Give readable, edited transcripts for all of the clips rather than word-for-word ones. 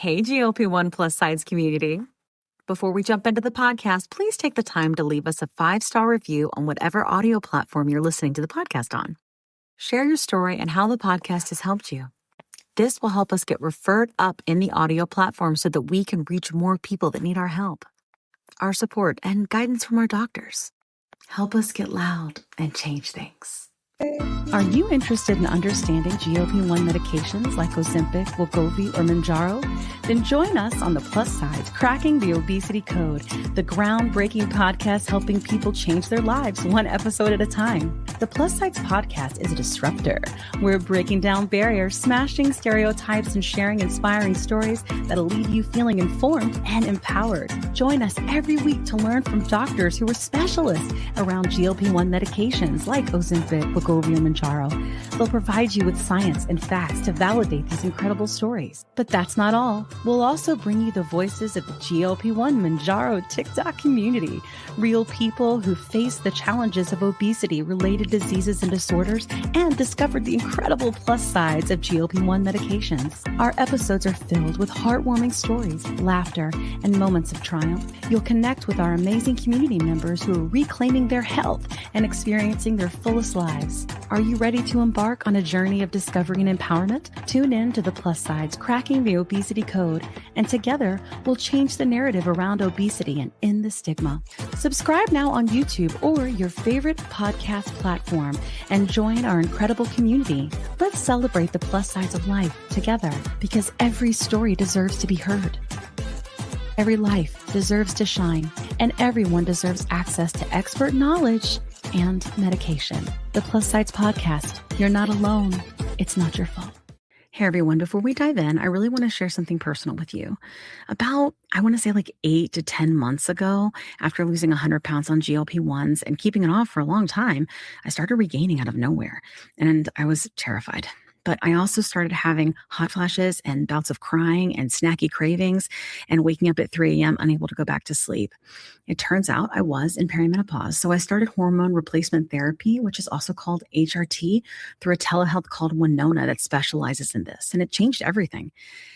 Hey, GLP-1 plus sides community. Before we jump into the podcast, please take the time to leave us a 5-star review on whatever audio platform you're listening to the podcast on. Share your story and how the podcast has helped you. This will help us get referred up in the audio platform so that we can reach more people that need our help, our support, and guidance from our doctors. Help us get loud and change things. Are you interested in understanding GLP-1 medications like Ozempic, Wegovy, or Mounjaro? Then join us on the Plus Sides, Cracking the Obesity Code, the groundbreaking podcast helping people change their lives one episode at a time. The Plus Sides podcast is a disruptor. We're breaking down barriers, smashing stereotypes, and sharing inspiring stories that'll leave you feeling informed and empowered. Join us every week to learn from doctors who are specialists around GLP-1 medications like Ozempic, Wegovy, and Mounjaro. They'll provide you with science and facts to validate these incredible stories. But that's not all. We'll also bring you the voices of the GLP-1 Mounjaro TikTok community, real people who face the challenges of obesity-related diseases and disorders and discovered the incredible plus sides of GLP-1 medications. Our episodes are filled with heartwarming stories, laughter, and moments of triumph. You'll connect with our amazing community members who are reclaiming their health and experiencing their fullest lives. Are you ready to embark on a journey of discovery and empowerment? Tune in to the Plus Sides, Cracking the Obesity Code, and together we'll change the narrative around obesity and end the stigma. Subscribe now on YouTube or your favorite podcast platform and join our incredible community. Let's celebrate the plus sides of life together because every story deserves to be heard. Every life deserves to shine, and everyone deserves access to expert knowledge and medication. The Plus Sides Podcast. You're not alone. It's not your fault. Hey everyone, before we dive in, I really want to share something personal with you. About, I want to say like 8 to 10 months ago, after losing 100 pounds on GLP-1s and keeping it off for a long time, I started regaining out of nowhere, and I was terrified. But I also started having hot flashes and bouts of crying and snacky cravings and waking up at 3 a.m. unable to go back to sleep. It turns out I was in perimenopause. So I started hormone replacement therapy, which is also called HRT, through a telehealth called Winona that specializes in this. And it changed everything.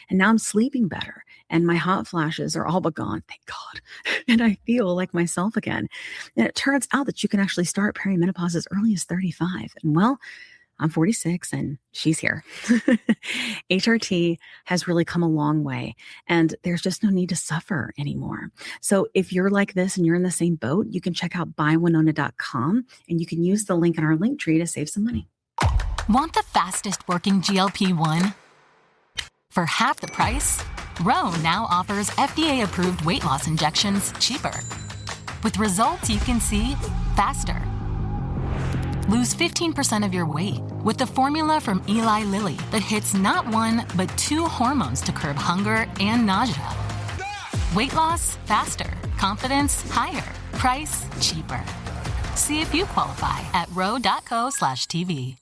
And now I'm sleeping better. And my hot flashes are all but gone, thank God. And I feel like myself again. And it turns out that you can actually start perimenopause as early as 35. And well, I'm 46 and she's here. HRT has really come a long way and there's just no need to suffer anymore. So if you're like this and you're in the same boat, you can check out buywinona.com and you can use the link in our link tree to save some money. Want the fastest working GLP-1? For half the price, Ro now offers FDA-approved weight loss injections cheaper. With results you can see faster. Lose 15% of your weight with the formula from Eli Lilly that hits not one, but 2 hormones to curb hunger and nausea. Weight loss faster. Confidence higher. Price cheaper. See if you qualify at ro.co/TV.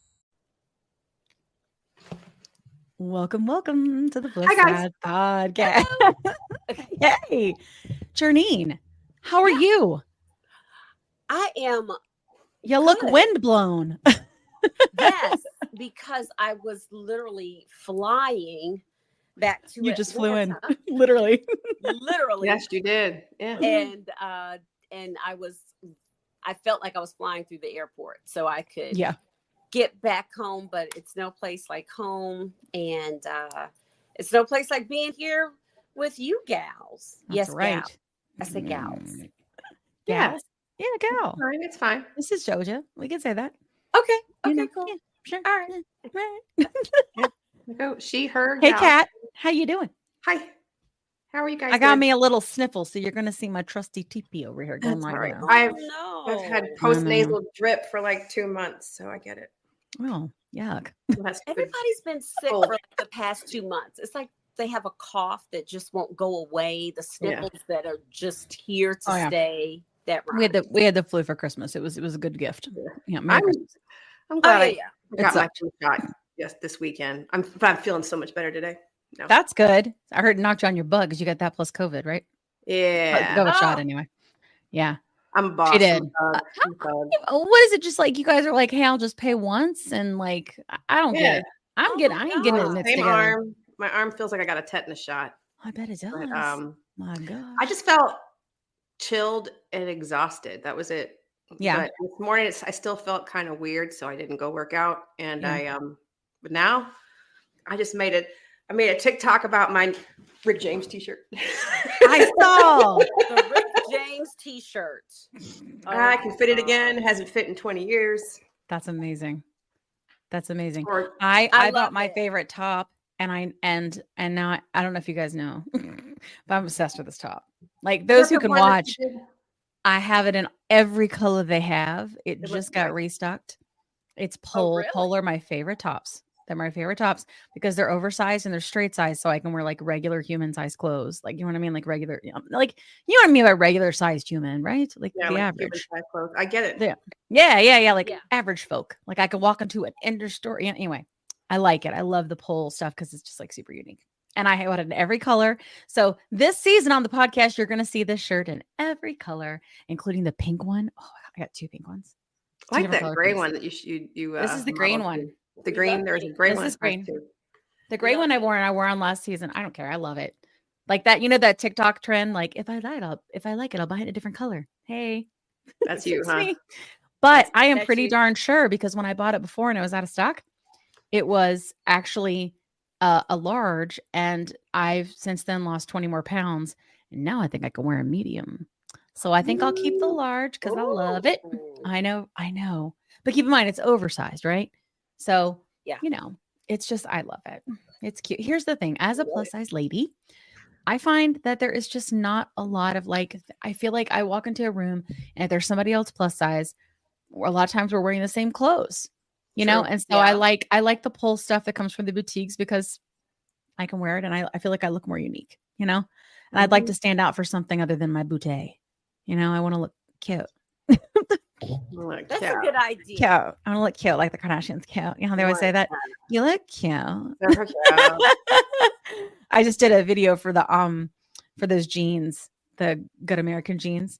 Welcome to the Bliss Side Podcast. Hey, Janine, how are you? I am. You look windblown. Yes, because I was literally flying back to. You just flew in, literally. Literally. Yes, you did. Yeah. And I felt like I was flying through the airport, so I could get back home. But it's no place like home, and it's no place like being here with you gals. That's yes, right. Gals. I said gals. Yes. Yeah, gal. It's fine. This is Joja. We can say that. Okay. You know, Cool. yeah, sure. All right. Go. She, her. Hey, gal. Kat. How you doing? Hi. How are you guys? I got doing? me a little sniffle, so you're going to see my trusty teepee over here going That's like all right. that. I've had post-nasal drip for like 2 months, so I get it. Oh, yuck. Everybody's been sick for like the past 2 months. It's like they have a cough that just won't go away. The sniffles that are just here to stay. That we had the flu for Christmas. It was a good gift. Yeah, I'm glad I got It's my flu shot this weekend. I'm feeling so much better today. No. That's good. I heard it knocked you on your bug because you got that plus COVID, right? Yeah. Go a shot anyway. Yeah. I'm a boss. She did. What is it? Just like you guys are like, hey, I'll just pay once, and like I don't get it. I ain't getting it Same together. arm. My arm feels like I got a tetanus shot. I bet it does. But, My gosh. I just felt chilled and exhausted. That was it. Yeah. But this morning, I still felt kind of weird, so I didn't go work out. And Yeah. but now I just made it. I made a TikTok about my Rick James t-shirt. I saw the Rick James t-shirt. I can fit it again. It hasn't fit in 20 years. That's amazing. That's amazing. Or, I bought my favorite top, and now I don't know if you guys know, but I'm obsessed with this top. Like those who can watch, I have it in every color they have. It just got restocked. It's polar, my favorite tops. They're my favorite tops because they're oversized and they're straight size, so I can wear like regular human size clothes. Like, you know what I mean? Like regular, like you know what I mean by regular sized human, right? Like the average. Clothes. I get it. Yeah. Like average folk. Like I could walk into an Ender store. Anyway, I like it. I love the pole stuff because it's just like super unique. And I have it in every color. So this season on the podcast, you're going to see this shirt in every color, including the pink one. Oh, I got 2 pink ones. I like that gray one that you. This is the green one. The green. There's a gray one. This is green. The gray one I wore on last season. I don't care. I love it. Like that, that TikTok trend. Like if I like it, I'll buy it in a different color. Hey, that's you, huh? Me. But I am pretty darn sure because when I bought it before and it was out of stock, it was actually a large, and I've since then lost 20 more pounds, and now I think I can wear a medium. So I think I'll keep the large because I love it. I know. But keep in mind, it's oversized, right? So, it's just, I love it. It's cute. Here's the thing. As a plus size lady, I find that there is just not a lot of I feel like I walk into a room and if there's somebody else plus size, a lot of times we're wearing the same clothes, and so I like the pull stuff that comes from the boutiques because I can wear it and I feel like I look more unique, and I'd like to stand out for something other than my boutte. I want to look cute. That's a good idea. Cute. I want to look cute, like the Kardashians. Cute. You know how they always say that? You look cute. I just did a video for for those jeans, the Good American jeans,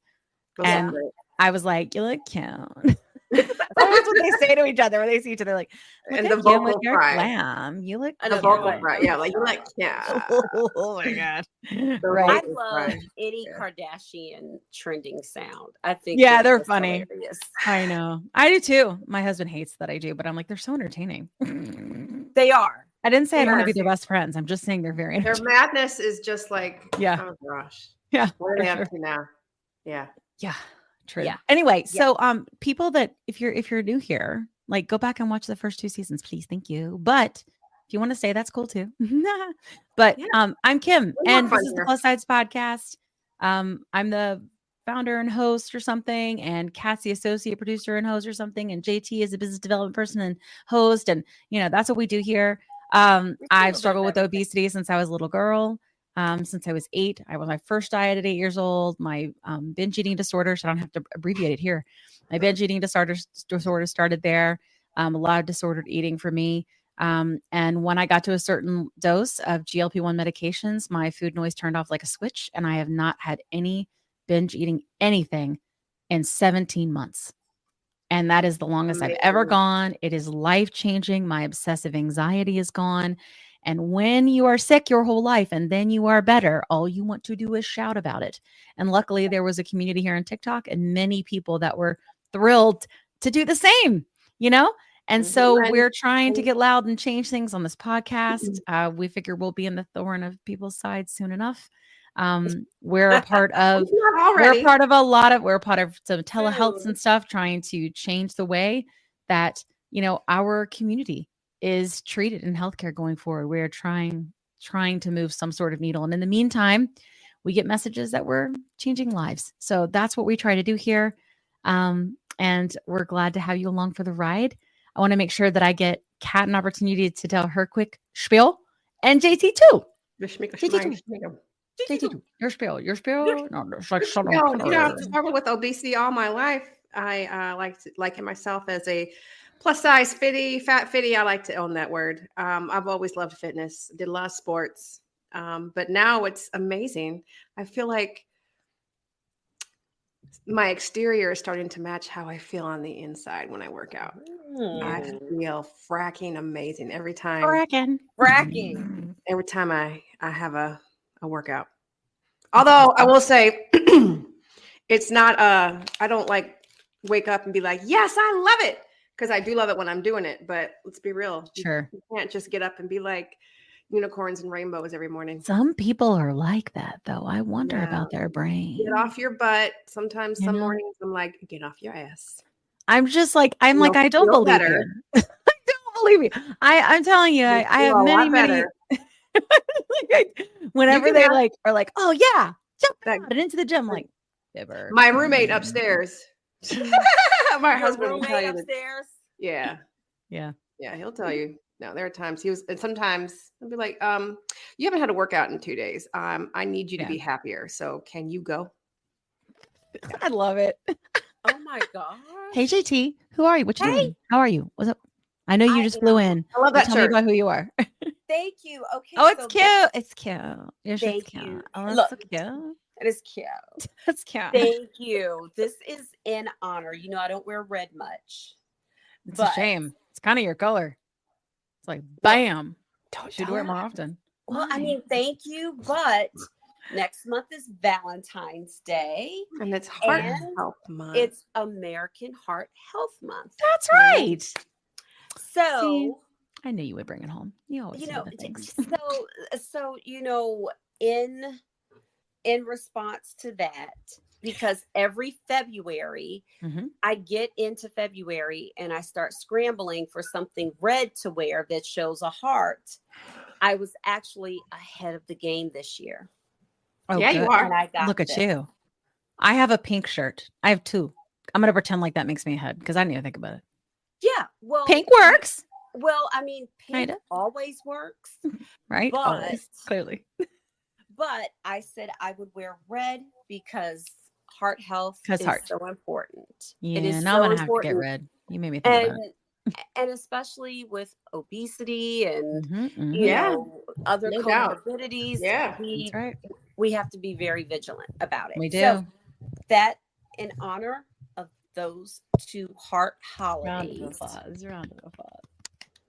and I was like, "You look cute." That's what they say to each other when they see each other. Like, and the vocal fry. Glam. You look. And the vocal fry. Yeah, like you like. Yeah. Oh my god. Right. I love any Kardashian trending sound. I think. Yeah, they're funny. Hilarious. I know. I do too. My husband hates that I do, but I'm like, they're so entertaining. They are. I didn't say I want to be their best friends. I'm just saying they're very entertaining. Their madness is just like. Yeah. Oh gosh. Yeah. What are they up to now? Yeah. Yeah. True. Yeah. Anyway, so people that if you're new here, like go back and watch the first 2 seasons, please. Thank you. But if you want to stay, that's cool too. But I'm Kim, and this is the Plus Sides Podcast. I'm the founder and host or something, and Kat's the associate producer and host or something, and JT is a business development person and host, and that's what we do here. I've struggled with obesity since I was a little girl. Since I was 8, I was my first diet at 8 years old. My binge eating disorder, so I don't have to abbreviate it here. My binge eating disorder started there. A lot of disordered eating for me. And when I got to a certain dose of GLP-1 medications, my food noise turned off like a switch, and I have not had any binge eating anything in 17 months. And that is the longest I've ever gone. It is life-changing. My obsessive anxiety is gone. And when you are sick your whole life and then you are better, all you want to do is shout about it. And luckily there was a community here on TikTok and many people that were thrilled to do the same, And so we're trying to get loud and change things on this podcast. We figure we'll be in the thorn of people's sides soon enough. We're a part of some telehealth and stuff, trying to change the way that, our community is treated in healthcare going forward. We're trying to move some sort of needle. And in the meantime, we get messages that we're changing lives. So that's what we try to do here. And we're glad to have you along for the ride. I want to make sure that I get Kat an opportunity to tell her quick spiel, and JT too. JT too. Your spiel. No, it's like shut up. I've struggled with obesity all my life. I like myself as a plus size fat fitty. I like to own that word. I've always loved fitness, did a lot of sports. But now it's amazing. I feel like my exterior is starting to match how I feel on the inside when I work out. I feel fracking amazing every time. Fracking. Every time I have a a workout. Although I will say it's not I don't like wake up and be like, yes, I love it. Because I do love it when I'm doing it. But let's be real. Sure. You can't just get up and be like unicorns and rainbows every morning. Some people are like that, though. I wonder about their brain. Get off your butt. Sometimes some mornings I'm like, get off your ass. I'm just like, I don't believe you. I don't believe you. I'm telling you, I have many. Whenever they are like, oh yeah, jump out and into the gym, like, Fibber. My roommate upstairs. My husband will tell you upstairs. Yeah. He'll tell you. No, there are times and sometimes I'll be like, you haven't had a workout in 2 days. I need you to be happier. So can you go? I love it. Oh my God. Hey JT, who are you? What you doing? How are you? What's up? I know you just flew in. I love that Tell shirt. me about who you are. Thank you. Okay. Oh, it's cute. It's cute. Your shirt's Thank cute. you. Oh, that's Look, so cute. It is cute. That's cute. Thank you. This is in honor. You know, I don't wear red much. It's a shame. It's kind of your color. It's like, bam. Should wear it more often. Well, I mean, thank you. But next month is Valentine's Day. And it's Heart Health Month. It's American Heart Health Month. That's right. So see, I knew you would bring it home. You always do the things. So in response to that, because every February I get into February and I start scrambling for something red to wear that shows a heart. I was actually ahead of the game this year. Oh, yeah, good. you are. And I got Look at you. I have a pink shirt. I have two. I'm going to pretend like that makes me ahead because I didn't even think about it. Yeah. Well, pink works. Well, I mean, pink Kinda. always works. Right? But, always. Clearly. But I said I would wear red because heart health is so important. Yeah, it is now so I'm going to have to important. get red. You made me think about it. And especially with obesity and you know, other comorbidities, we have to be very vigilant about it. We do. So that in honor of those two heart holidays. Round of applause.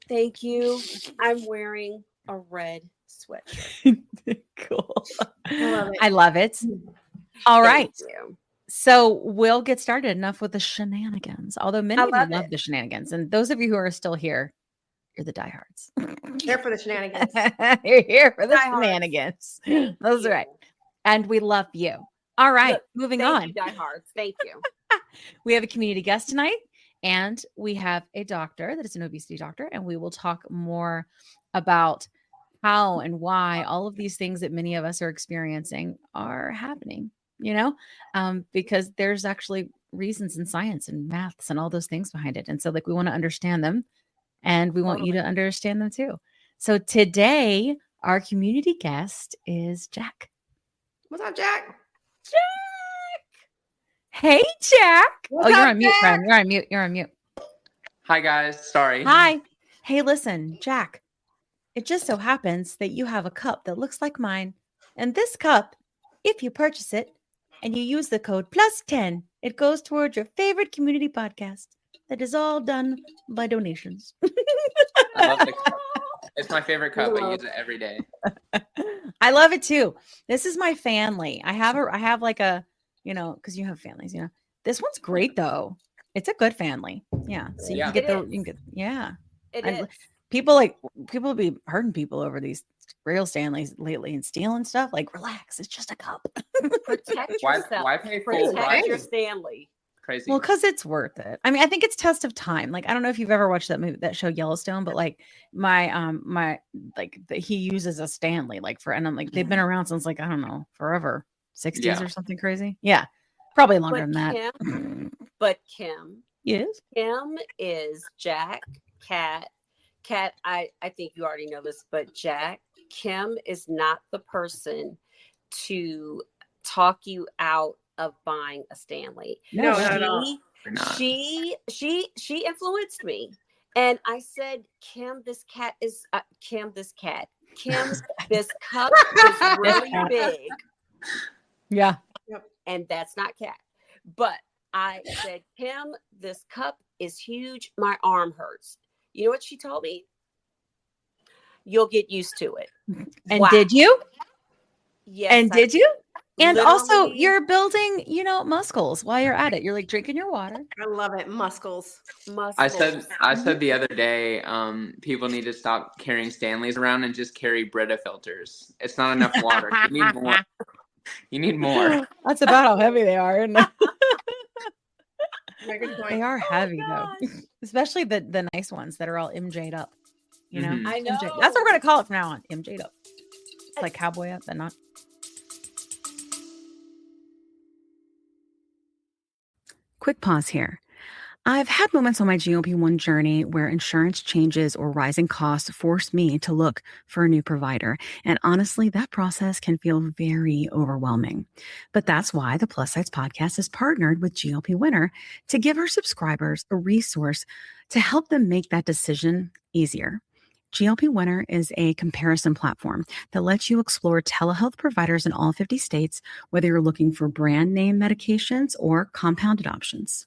Thank you. I'm wearing a red sweatshirt. Cool. I love it. All right. So we'll get started. Enough with the shenanigans. Although many of you love the shenanigans. And those of you who are still here, you're the diehards. Here for the shenanigans. You're here for the shenanigans. That's right. And we love you. All right. Moving on. Thank you, diehards. Thank you. We have a community guest tonight. And we have a doctor that is an obesity doctor. And we will talk more about how and why all of these things that many of us are experiencing are happening. Because there's actually reasons in science and maths and all those things behind it. And so we want to understand them and we want you to understand them too. So today, our community guest is Jack. What's up, Jack? Hey, Jack. What's you're up, on mute, Jack? friend. You're on mute. You're on mute. Hi, guys. Sorry. Hi. Hey, listen, Jack. It just so happens that you have a cup that looks like mine. And this cup, if you purchase it, and you use the code +10, it goes towards your favorite community podcast that is all done by donations. I love the cup. It's my favorite cup. I use it every day. I love it too. This is my family. I have like a, because you have families, This one's great though. It's a good family. Yeah. So you can get It is. People be hurting people over these real Stanleys lately and stealing stuff. Like, relax. It's just a cup. Protect yourself. Why pay full Protect price? your Stanley. Crazy. Well, because it's worth it. I mean, I think it's test of time. Like, I don't know if you've ever watched that movie, that show Yellowstone, but he uses a Stanley and I'm like, they've been around since I don't know, forever, 60s or something crazy. Yeah, probably longer than that. Kim, yes, Kim is Jack, Kat. I think you already know this, but Kim is not the person to talk you out of buying a Stanley. No. She influenced me. And I said, Kim, this cup is really big. Yeah. Yep. And that's not Kat. But I said, Kim, this cup is huge. My arm hurts. You know what she told me? You'll get used to it. And did you? Yes. And did you? And also Literally. you're building, muscles while you're at it. You're like drinking your water. I love it. Muscles. I said the other day, people need to stop carrying Stanleys around and just carry Brita filters. It's not enough water. You need more. You need more. That's about how heavy they are. Isn't it? They are heavy though, especially the nice ones that are all MJ'd up. You know, I know. MJ. That's what we're gonna call it from now on. MJ'd up. It's like cowboy up, but not. Quick pause here. I've had moments on my GLP-1 journey where insurance changes or rising costs force me to look for a new provider. And honestly, that process can feel very overwhelming. But that's why the Plus Size Podcast has partnered with GLP Winner to give our subscribers a resource to help them make that decision easier. GLP Winner is a comparison platform that lets you explore telehealth providers in all 50 states, whether you're looking for brand name medications or compounded options.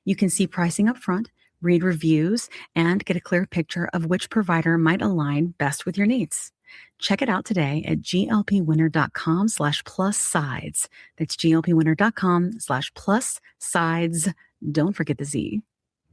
You can see pricing up front, read reviews, and get a clear picture of which provider might align best with your needs. Check it out today at glpwinner.com/plus-sides. That's glpwinner.com/plus-sides. Don't forget the Z.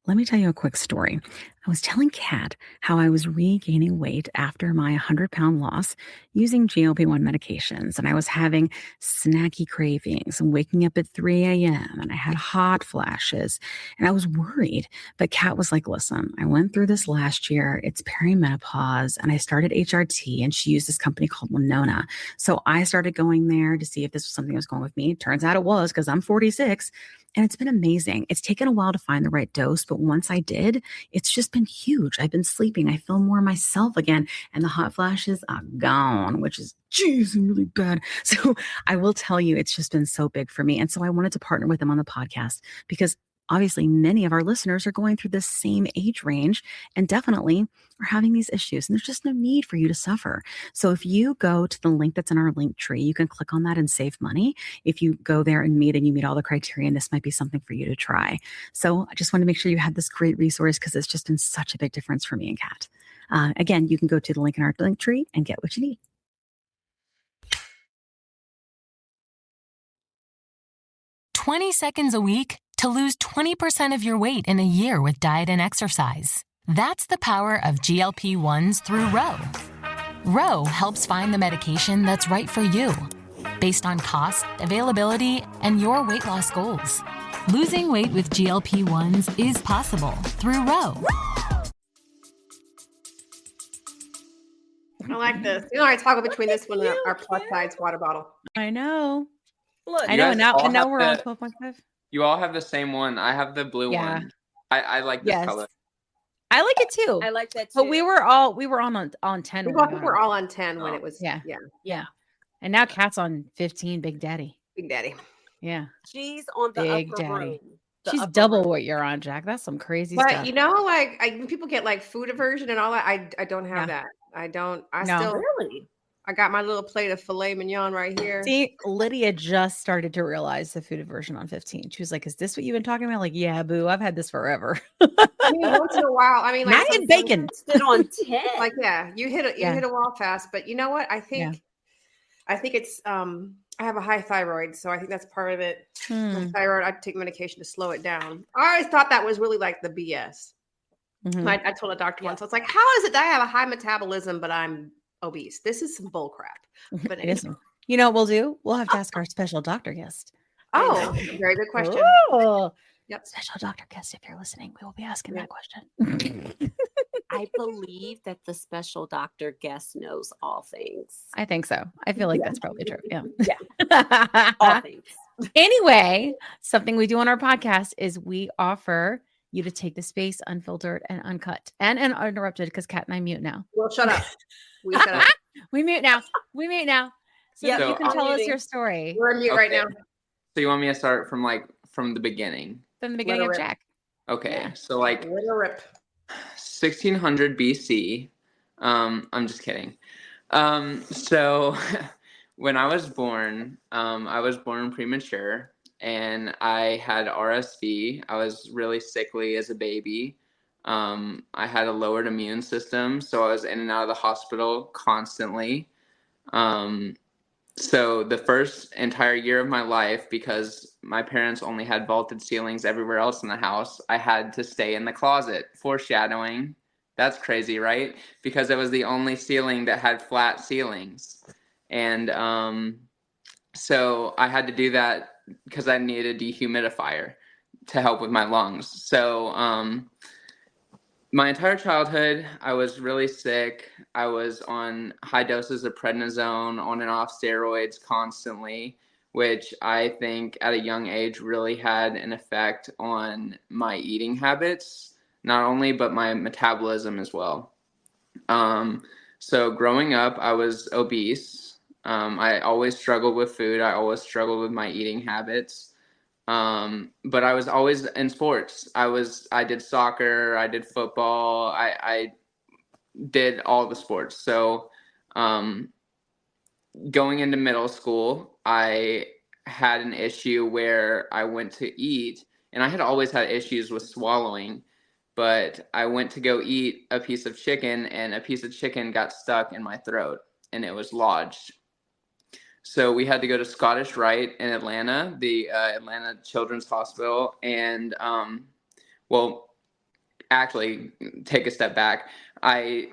Let me tell you a quick story. I was telling Kat how I was regaining weight after my 100-pound loss using GLP-1 medications, and I was having snacky cravings and waking up at 3 a.m., and I had hot flashes, and I was worried. But Kat was like, listen, I went through this last year. It's perimenopause, and I started HRT, and she used this company called Winona. So I started going there to see if this was something that was going with me. Turns out it was, because I'm 46. And it's been amazing. It's taken a while to find the right dose, but once I did, it's just been huge. I've been sleeping. I feel more myself again. And the hot flashes are gone, which is, geez, really bad. So I will tell you, it's just been so big for me. And so I wanted to partner with them on the podcast because obviously many of our listeners are going through this same age range and definitely are having these issues. And there's just no need for you to suffer. So if you go to the link that's in our link tree, you can click on that and save money. If you go there and you meet all the criteria, and this might be something for you to try. So I just want to make sure you have this great resource because it's just been such a big difference for me and Kat. Again, you can go to the link in our link tree and get what you need. "20 seconds a week to lose 20% of your weight in a year with diet and exercise. That's the power of GLP-1s through Ro. Ro helps find the medication that's right for you, based on cost, availability, and your weight loss goals. Losing weight with GLP-1s is possible through Ro. I like this. I toggle between this one and our plus size water bottle. I know. Look, I know. And now we're on 12.5. You all have the same one. I have the blue one. I like this color. I like it too. I like that too. But we were on 10. We were all on 10 when it was. Yeah. And now Kat's on 15. Big Daddy. Big Daddy. Yeah. She's on the Big upper Daddy. room. She's double what you're on, Jack. That's some crazy stuff. But when people get like food aversion and all that, I don't have that. I don't. Really. I got my little plate of filet mignon right here. See, Lydia just started to realize the food aversion on 15. She was like, "Is this what you've been talking about?" Like, yeah, boo. I've had this forever. I mean, once in a while. I mean, like not in bacon. Sit on 10. Like, yeah, you hit a wall fast. But you know what? I think it's I have a high thyroid, so I think that's part of it. My thyroid, I take medication to slow it down. I always thought that was really like the BS. Mm-hmm. I told a doctor once, I was like, "How is it that I have a high metabolism, but I'm obese? This is some bull crap." But it isn't. You know what we'll do? We'll have to ask our special doctor guest. Oh, very good question. Ooh. Yep. Special doctor guest, if you're listening, we will be asking that question. I believe that the special doctor guest knows all things. I think so. I feel like that's probably true. Yeah. All things. Anyway, something we do on our podcast is we offer you to take the space unfiltered and uncut and uninterrupted because Kat and I mute now. Well, shut up. We shut up. We mute now. So Yeah, you can tell us muting. your story. We're on mute right now. So you want me to start from the beginning? From the beginning of Jack. Okay. Yeah. So Let it rip. 1600 BC. I'm just kidding. So when I was born premature and I had RSV. I was really sickly as a baby. I had a lowered immune system, so I was in and out of the hospital constantly. So the first entire year of my life, because my parents only had vaulted ceilings everywhere else in the house, I had to stay in the closet. Foreshadowing. That's crazy, right? Because it was the only ceiling that had flat ceilings. And so I had to do that because I needed a dehumidifier to help with my lungs. So my entire childhood, I was really sick. I was on high doses of prednisone, on and off steroids constantly, which I think at a young age really had an effect on my eating habits, not only, but my metabolism as well. So growing up, I was obese. I always struggled with food. I always struggled with my eating habits. But I was always in sports. I did soccer, I did football, I did all the sports. So, going into middle school, I had an issue where I went to eat, and I had always had issues with swallowing, but I went to go eat a piece of chicken, and a piece of chicken got stuck in my throat, and it was lodged. So we had to go to Scottish Rite in Atlanta, the Atlanta Children's Hospital. And, well, actually, take a step back. My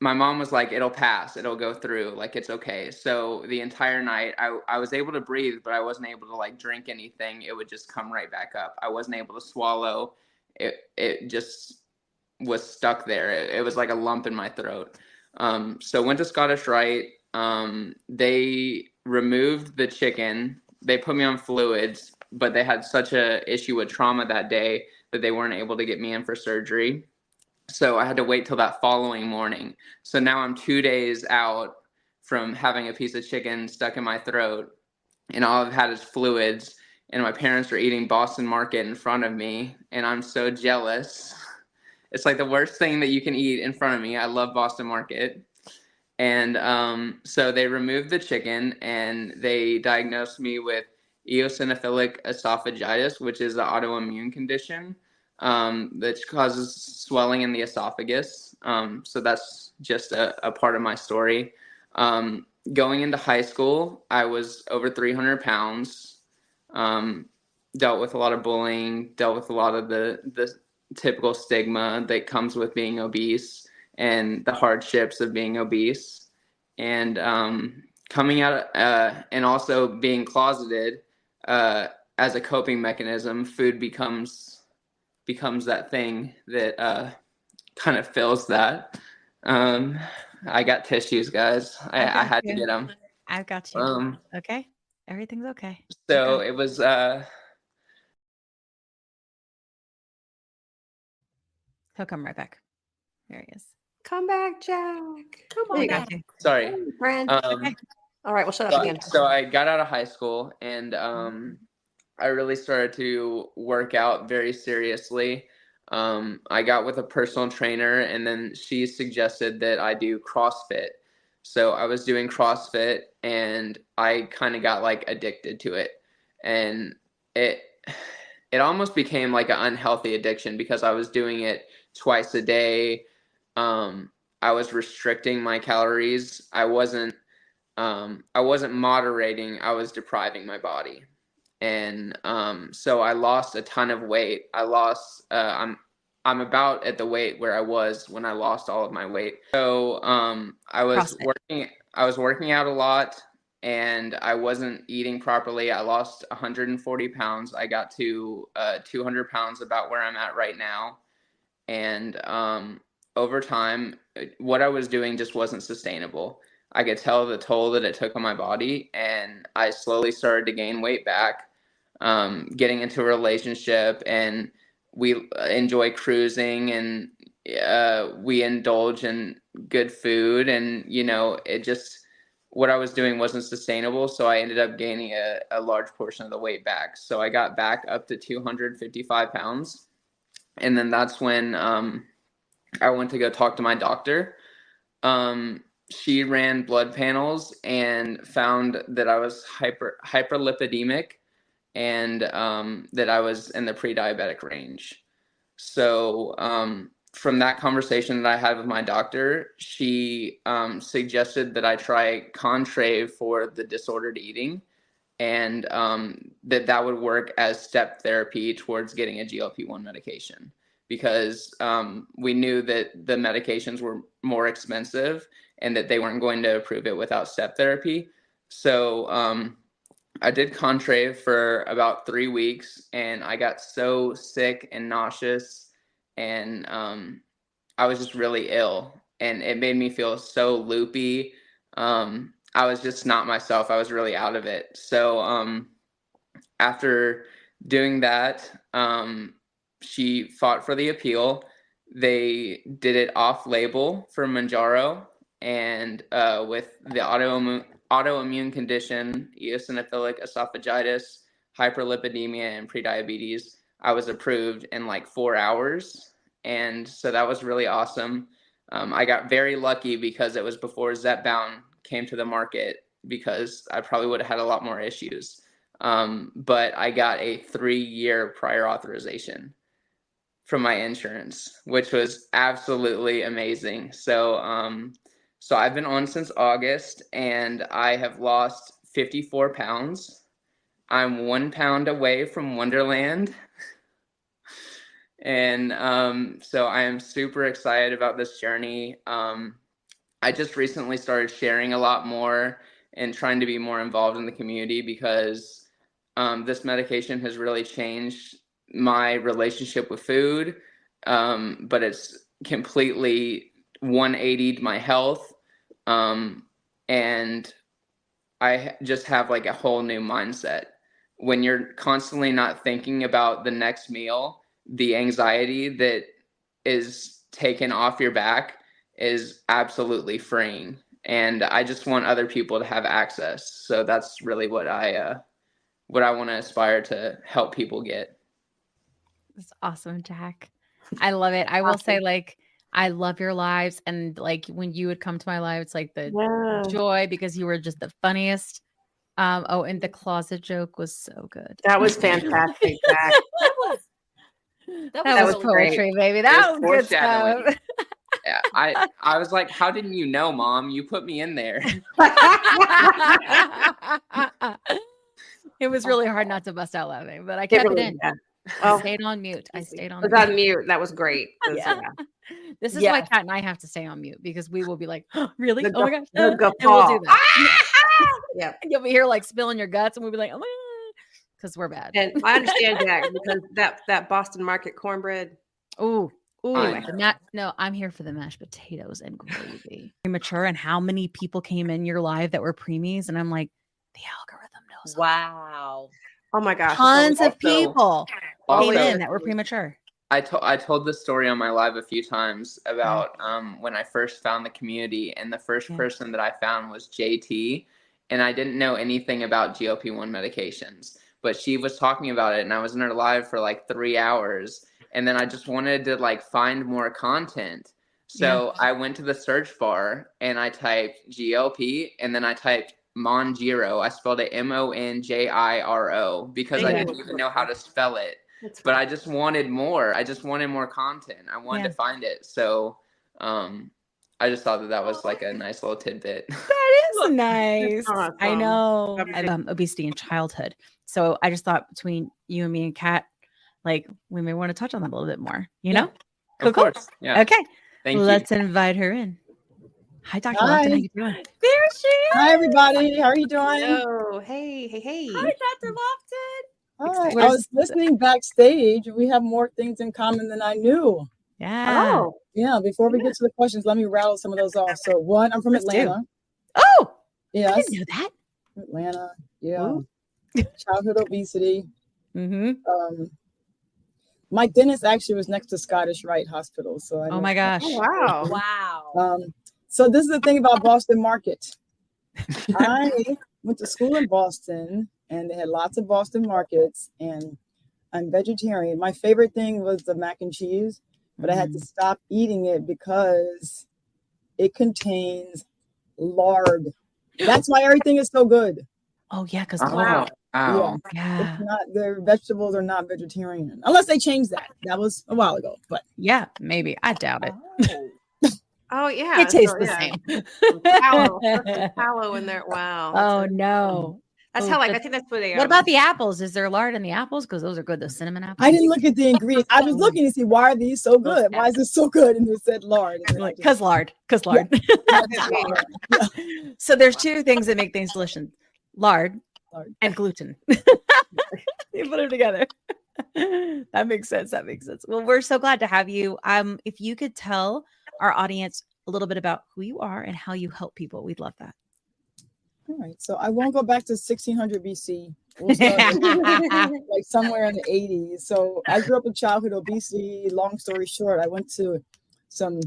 mom was like, it'll pass. It'll go through. Like, it's okay. So the entire night, I was able to breathe, but I wasn't able to, like, drink anything. It would just come right back up. I wasn't able to swallow. It just was stuck there. It was like a lump in my throat. So went to Scottish Rite. They removed the chicken. They put me on fluids, but they had such a issue with trauma that day that they weren't able to get me in for surgery. So I had to wait till that following morning. So now I'm 2 days out from having a piece of chicken stuck in my throat, and all I've had is fluids, and my parents are eating Boston Market in front of me, and I'm so jealous. It's like the worst thing that you can eat in front of me. I love Boston Market. And so they removed the chicken, and they diagnosed me with eosinophilic esophagitis, which is an autoimmune condition that causes swelling in the esophagus. So that's just a part of my story. Going into high school, I was over 300 pounds, dealt with a lot of bullying, dealt with a lot of the typical stigma that comes with being obese and the hardships of being obese, and coming out and also being closeted as a coping mechanism. Food becomes that thing that kind of fills that. I got tissues, guys. I had to get them. I've got you. Okay, everything's okay. So it was. He'll come right back. There he is. Come back, Jack. Come on back. Sorry, friend. Okay. All right, we'll shut up again. So I got out of high school, and I really started to work out very seriously. I got with a personal trainer, and then she suggested that I do CrossFit. So I was doing CrossFit, and I kind of got like addicted to it, and it almost became like an unhealthy addiction because I was doing it twice a day. I was restricting my calories. I wasn't moderating. I was depriving my body. And so I lost a ton of weight. I'm about at the weight where I was when I lost all of my weight. So I was working out a lot, and I wasn't eating properly. I lost 140 pounds. I got to 200 pounds, about where I'm at right now. And over time, what I was doing just wasn't sustainable. I could tell the toll that it took on my body, and I slowly started to gain weight back, getting into a relationship, and we enjoy cruising, and we indulge in good food, and, it just, what I was doing wasn't sustainable. So I ended up gaining a large portion of the weight back. So I got back up to 255 pounds. And then that's when I went to go talk to my doctor. She ran blood panels and found that I was hyperlipidemic, and that I was in the pre-diabetic range. So from that conversation that I had with my doctor, she suggested that I try Contrave for the disordered eating, and that would work as step therapy towards getting a GLP-1 medication, because we knew that the medications were more expensive and that they weren't going to approve it without step therapy. So I did Contrave for about 3 weeks, and I got so sick and nauseous, and I was just really ill, and it made me feel so loopy. I was just not myself. I was really out of it. So after doing that, she fought for the appeal. They did it off-label for Mounjaro, and with the autoimmune condition, eosinophilic esophagitis, hyperlipidemia, and prediabetes, I was approved in like 4 hours. And so that was really awesome. I got very lucky because it was before zepbound came to the market, because I probably would have had a lot more issues. But I got a 3-year prior authorization from my insurance, which was absolutely amazing. So so I've been on since August, and I have lost 54 pounds. I'm 1 pound away from Wonderland. And so I am super excited about this journey. I just recently started sharing a lot more and trying to be more involved in the community, because this medication has really changed my relationship with food, but it's completely 180'd my health. And I just have like a whole new mindset. When you're constantly not thinking about the next meal, the anxiety that is taken off your back is absolutely freeing. And I just want other people to have access. So that's really what I want to aspire to help people get. That's awesome, Jack. I love it. I will say, like, I love your lives. And like when you would come to my live, it's like the joy, because you were just the funniest. And the closet joke was so good. That was fantastic, Jack. That was poetry, great. Baby. That was good stuff. Yeah, I was like, how didn't you know, Mom? You put me in there. It was really hard not to bust out laughing, but I kept it in. Yeah. I stayed on mute. I was on mute. That was great. Yeah. This is why Kat and I have to stay on mute, because we will be like, oh, really? Oh my gosh. And we'll do that. Yeah. You'll be here like spilling your guts, and we'll be like, oh my God, because we're bad. And I understand, Jack, because that Boston Market cornbread. Ooh. No, I'm here for the mashed potatoes and gravy. Premature, and how many people came in your live that were preemies, and I'm like, the algorithm knows. Wow. Oh my gosh. Tons of people came in that were premature. I told this story on my live a few times about when I first found the community, and the first person that I found was JT, and I didn't know anything about GLP-1 medications, but she was talking about it, and I was in her live for like 3 hours, and then I just wanted to like find more content. So I went to the search bar and I typed GLP, and then I typed Mounjaro. I spelled it Monjiro, because I didn't even know how to spell it. But I just wanted more. I just wanted more content. I wanted to find it. So I just thought that was like a nice little tidbit. That is nice. Awesome. I know. I have obesity in childhood. So I just thought between you and me and Kat, like we may want to touch on that a little bit more, you know? Cool, of course. Yeah. Okay. Thank you. Let's invite her in. Hi, Dr. Lofton. How you doing? There she is. Hi, everybody. How are you doing? Oh, hey. Hi, Dr. Lofton. Hi. I was listening backstage. We have more things in common than I knew. Yeah. Oh. Yeah. Before we get to the questions, let me rattle some of those off. So one, I'm from Atlanta. Oh. Yes. I didn't know that. Atlanta. Yeah. Childhood obesity. Mm-hmm. My dentist actually was next to Scottish Rite Hospital. So oh my gosh. Oh, wow. Wow. So this is the thing about Boston Market. I went to school in Boston, and they had lots of Boston markets, and I'm vegetarian. My favorite thing was the mac and cheese, but I had to stop eating it because it contains lard. That's why everything is so good. Oh yeah, because Oh. Yeah. It's not, their vegetables are not vegetarian unless they change that. That was a while ago, but yeah, maybe. I doubt it. Oh yeah. It tastes the same. Tallow in there. Wow. Oh no. That's how, like, I think that's what they. What about the apples? Is there lard in the apples? Because those are good. The cinnamon apples. I didn't look at the ingredients. I was looking to see, why are these so good? Why is this so good? And it said lard. Because lard. Because lard. Yeah. So there's two things that make things delicious: lard and gluten. You put them together. That makes sense. That makes sense. Well, we're so glad to have you. If you could tell our audience a little bit about who you are and how you help people, we'd love that. All right. So I won't go back to 1600 BC. We'll start like somewhere in the 80s. So I grew up with childhood obesity. Long story short, I went to some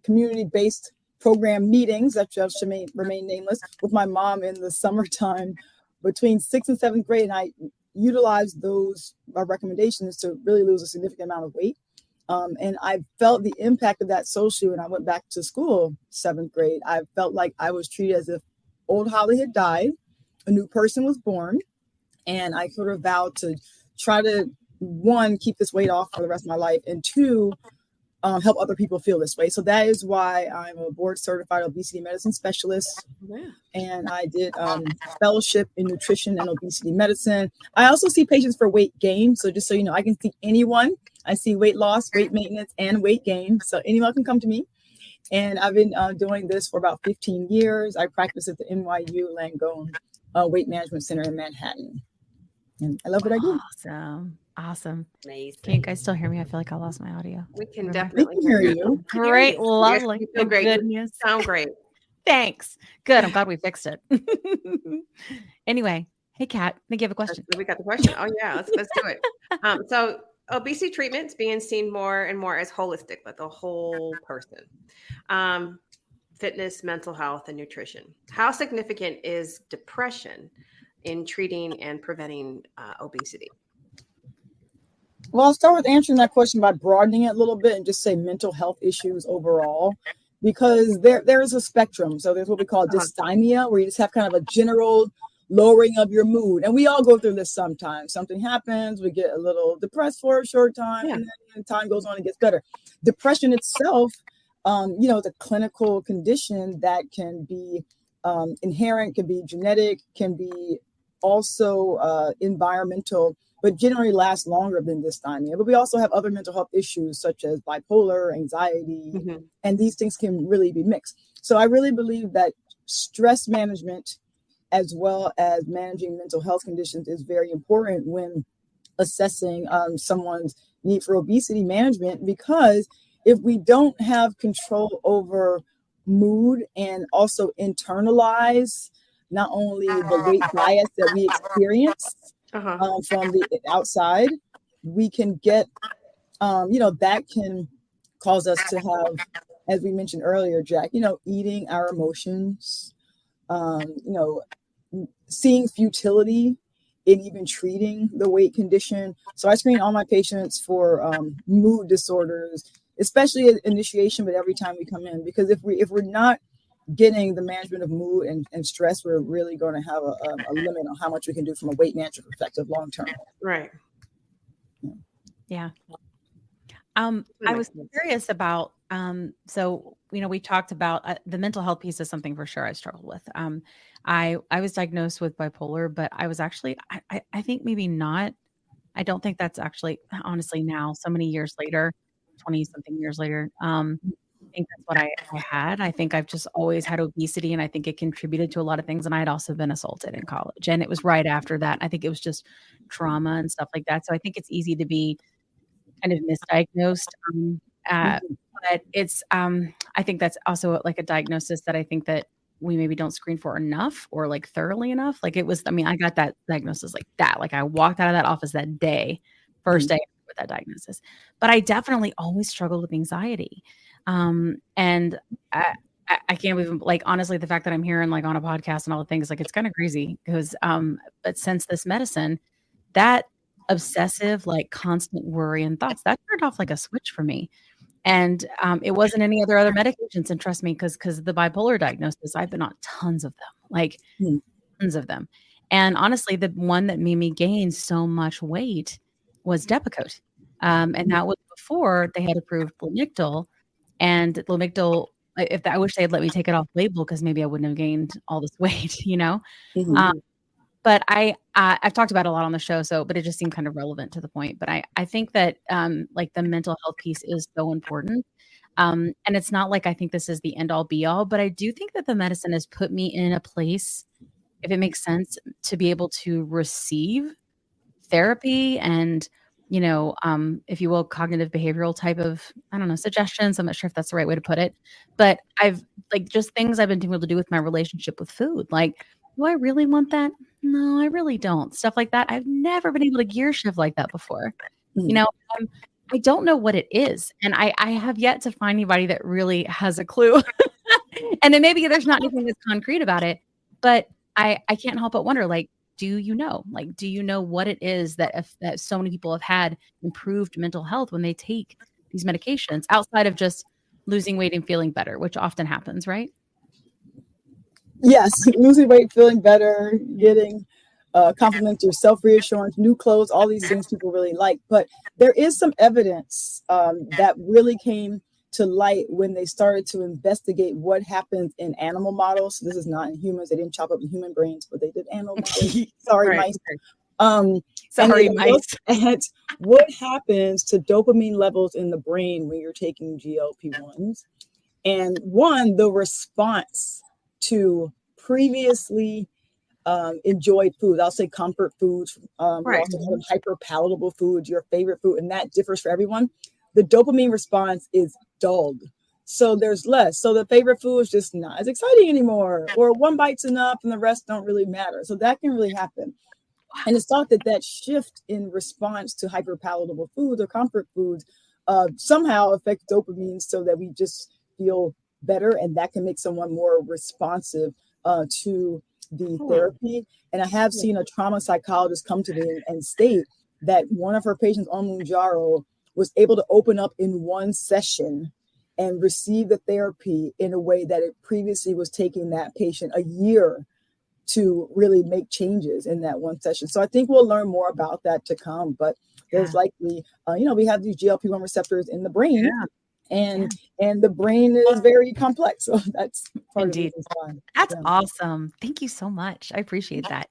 community-based program meetings that shall remain nameless with my mom in the summertime between 6th and 7th grade. And I utilized those recommendations to really lose a significant amount of weight. And I felt the impact of that socially when I went back to school, 7th grade. I felt like I was treated as if old Holly had died, a new person was born, and I sort of vowed to try to, one, keep this weight off for the rest of my life, and two, help other people feel this way. So that is why I'm a board certified obesity medicine specialist. Yeah. And I did fellowship in nutrition and obesity medicine. I also see patients for weight gain. So just so you know, I can see anyone. I see weight loss, weight maintenance, and weight gain. So anyone can come to me. And I've been doing this for about 15 years. I practice at the NYU Langone Weight Management Center in Manhattan. And I love what I do. Awesome. Amazing. Can you guys still hear me? I feel like I lost my audio. We can definitely hear you. Great. Lovely. You feel great. Good news. Sound great. Thanks. Good. I'm glad we fixed it. Anyway, hey, Kat, I think you have a question. We got the question. Oh, yeah. Let's do it. So obesity treatment's being seen more and more as holistic, like the whole person. Fitness, mental health, and nutrition. How significant is depression in treating and preventing obesity? Well, I'll start with answering that question by broadening it a little bit and just say mental health issues overall, because there is a spectrum. So there's what we call dysthymia, where you just have kind of a general lowering of your mood. And we all go through this sometimes. Something happens, we get a little depressed for a short time, and then time goes on and gets better. Depression itself, it's a clinical condition that can be inherent, can be genetic, can be also environmental, but generally lasts longer than dysthymia. But we also have other mental health issues such as bipolar, anxiety, and these things can really be mixed. So I really believe that stress management as well as managing mental health conditions is very important when assessing someone's need for obesity management, because if we don't have control over mood and also internalize not only the weight bias that we experience from the outside, we can get, that can cause us to have, as we mentioned earlier, Jack, eating our emotions, seeing futility in even treating the weight condition. So I screen all my patients for mood disorders, especially at initiation, but every time we come in, because if we're not getting the management of mood and stress, we're really going to have a limit on how much we can do from a weight management perspective long term. Right. Yeah. I was curious about, we talked about the mental health piece is something for sure I struggled with. I was diagnosed with bipolar, but I was actually, I think maybe not. I don't think that's actually, honestly, now, so many years later, 20 something years later, I think that's what I had. I think I've just always had obesity, and I think it contributed to a lot of things. And I had also been assaulted in college, and it was right after that. I think it was just trauma and stuff like that. So I think it's easy to be kind of misdiagnosed. But it's, I think that's also like a diagnosis that I think that we maybe don't screen for enough or like thoroughly enough. Like it was, I got that diagnosis like that. Like I walked out of that office that day, first day with that diagnosis. But I definitely always struggled with anxiety. And I can't even, like, honestly, the fact that I'm hearing like on a podcast and all the things, like, it's kind of crazy because, but since this medicine, that obsessive, like constant worry and thoughts, that turned off like a switch for me. And, it wasn't any other medications. And trust me, because the bipolar diagnosis, I've been on tons of them, like tons of them. And honestly, the one that made me gain so much weight was Depakote. And that was before they had approved Lamictal. And Lamictal, I wish they had let me take it off label, because maybe I wouldn't have gained all this weight, But I've talked about it a lot on the show, but it just seemed kind of relevant to the point. But I think that like the mental health piece is so important. And it's not like I think this is the end all be all, but I do think that the medicine has put me in a place, if it makes sense, to be able to receive therapy and, if you will, cognitive behavioral type of, I don't know, suggestions. I'm not sure if that's the right way to put it, but I've like just things I've been able to do with my relationship with food. Like, do I really want that? No, I really don't. Stuff like that. I've never been able to gear shift like that before. I don't know what it is. And I have yet to find anybody that really has a clue. And then maybe there's not anything that's concrete about it, but I can't help but wonder, like, do you know what it is that so many people have had improved mental health when they take these medications outside of just losing weight and feeling better, which often happens, right? Yes. Losing weight, feeling better, getting compliments, your self-reassurance, new clothes, all these things people really like. But there is some evidence that really came to light when they started to investigate what happens in animal models. This is not in humans. They didn't chop up the human brains, but they did animal models. Sorry, right. mice. Sorry, mice. At what happens to dopamine levels in the brain when you're taking GLP-1s. And the response to previously enjoyed foods. I'll say comfort foods. We also call them hyper palatable foods, your favorite food, and that differs for everyone. The dopamine response is dulled. So there's less. So the favorite food is just not as exciting anymore, or one bite's enough and the rest don't really matter. So that can really happen. And it's thought that shift in response to hyperpalatable foods or comfort foods somehow affects dopamine so that we just feel better, and that can make someone more responsive to the therapy. And I have seen a trauma psychologist come to me and state that one of her patients on Mounjaro was able to open up in one session and receive the therapy in a way that it previously was taking that patient a year to really make changes in that one session. So I think we'll learn more about that to come, but there's likely, we have these GLP-1 receptors in the brain, and the brain is very complex. So that's part of it. That's awesome. Thank you so much. I appreciate that.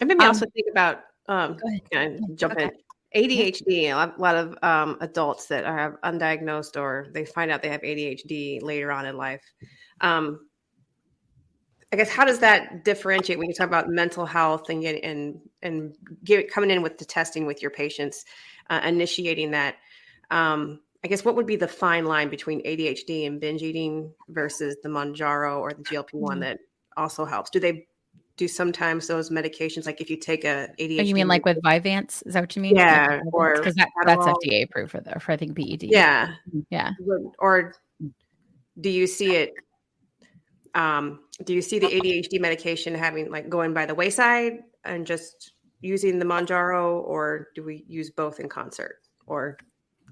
And maybe also think about, jump in. ADHD. A lot of adults that are undiagnosed, or they find out they have ADHD later on in life. I guess, how does that differentiate when you talk about mental health and coming in with the testing with your patients, initiating that? I guess, what would be the fine line between ADHD and binge eating versus the Mounjaro or the GLP-1 that also helps? Do they do sometimes those medications, like if you take a ADHD? Oh, you mean like with Vyvanse? Is that what you mean? Yeah, or because that's FDA approved for I think PED. Yeah. Or do you see it? Do you see the ADHD medication going by the wayside and just using the Mounjaro, or do we use both in concert, or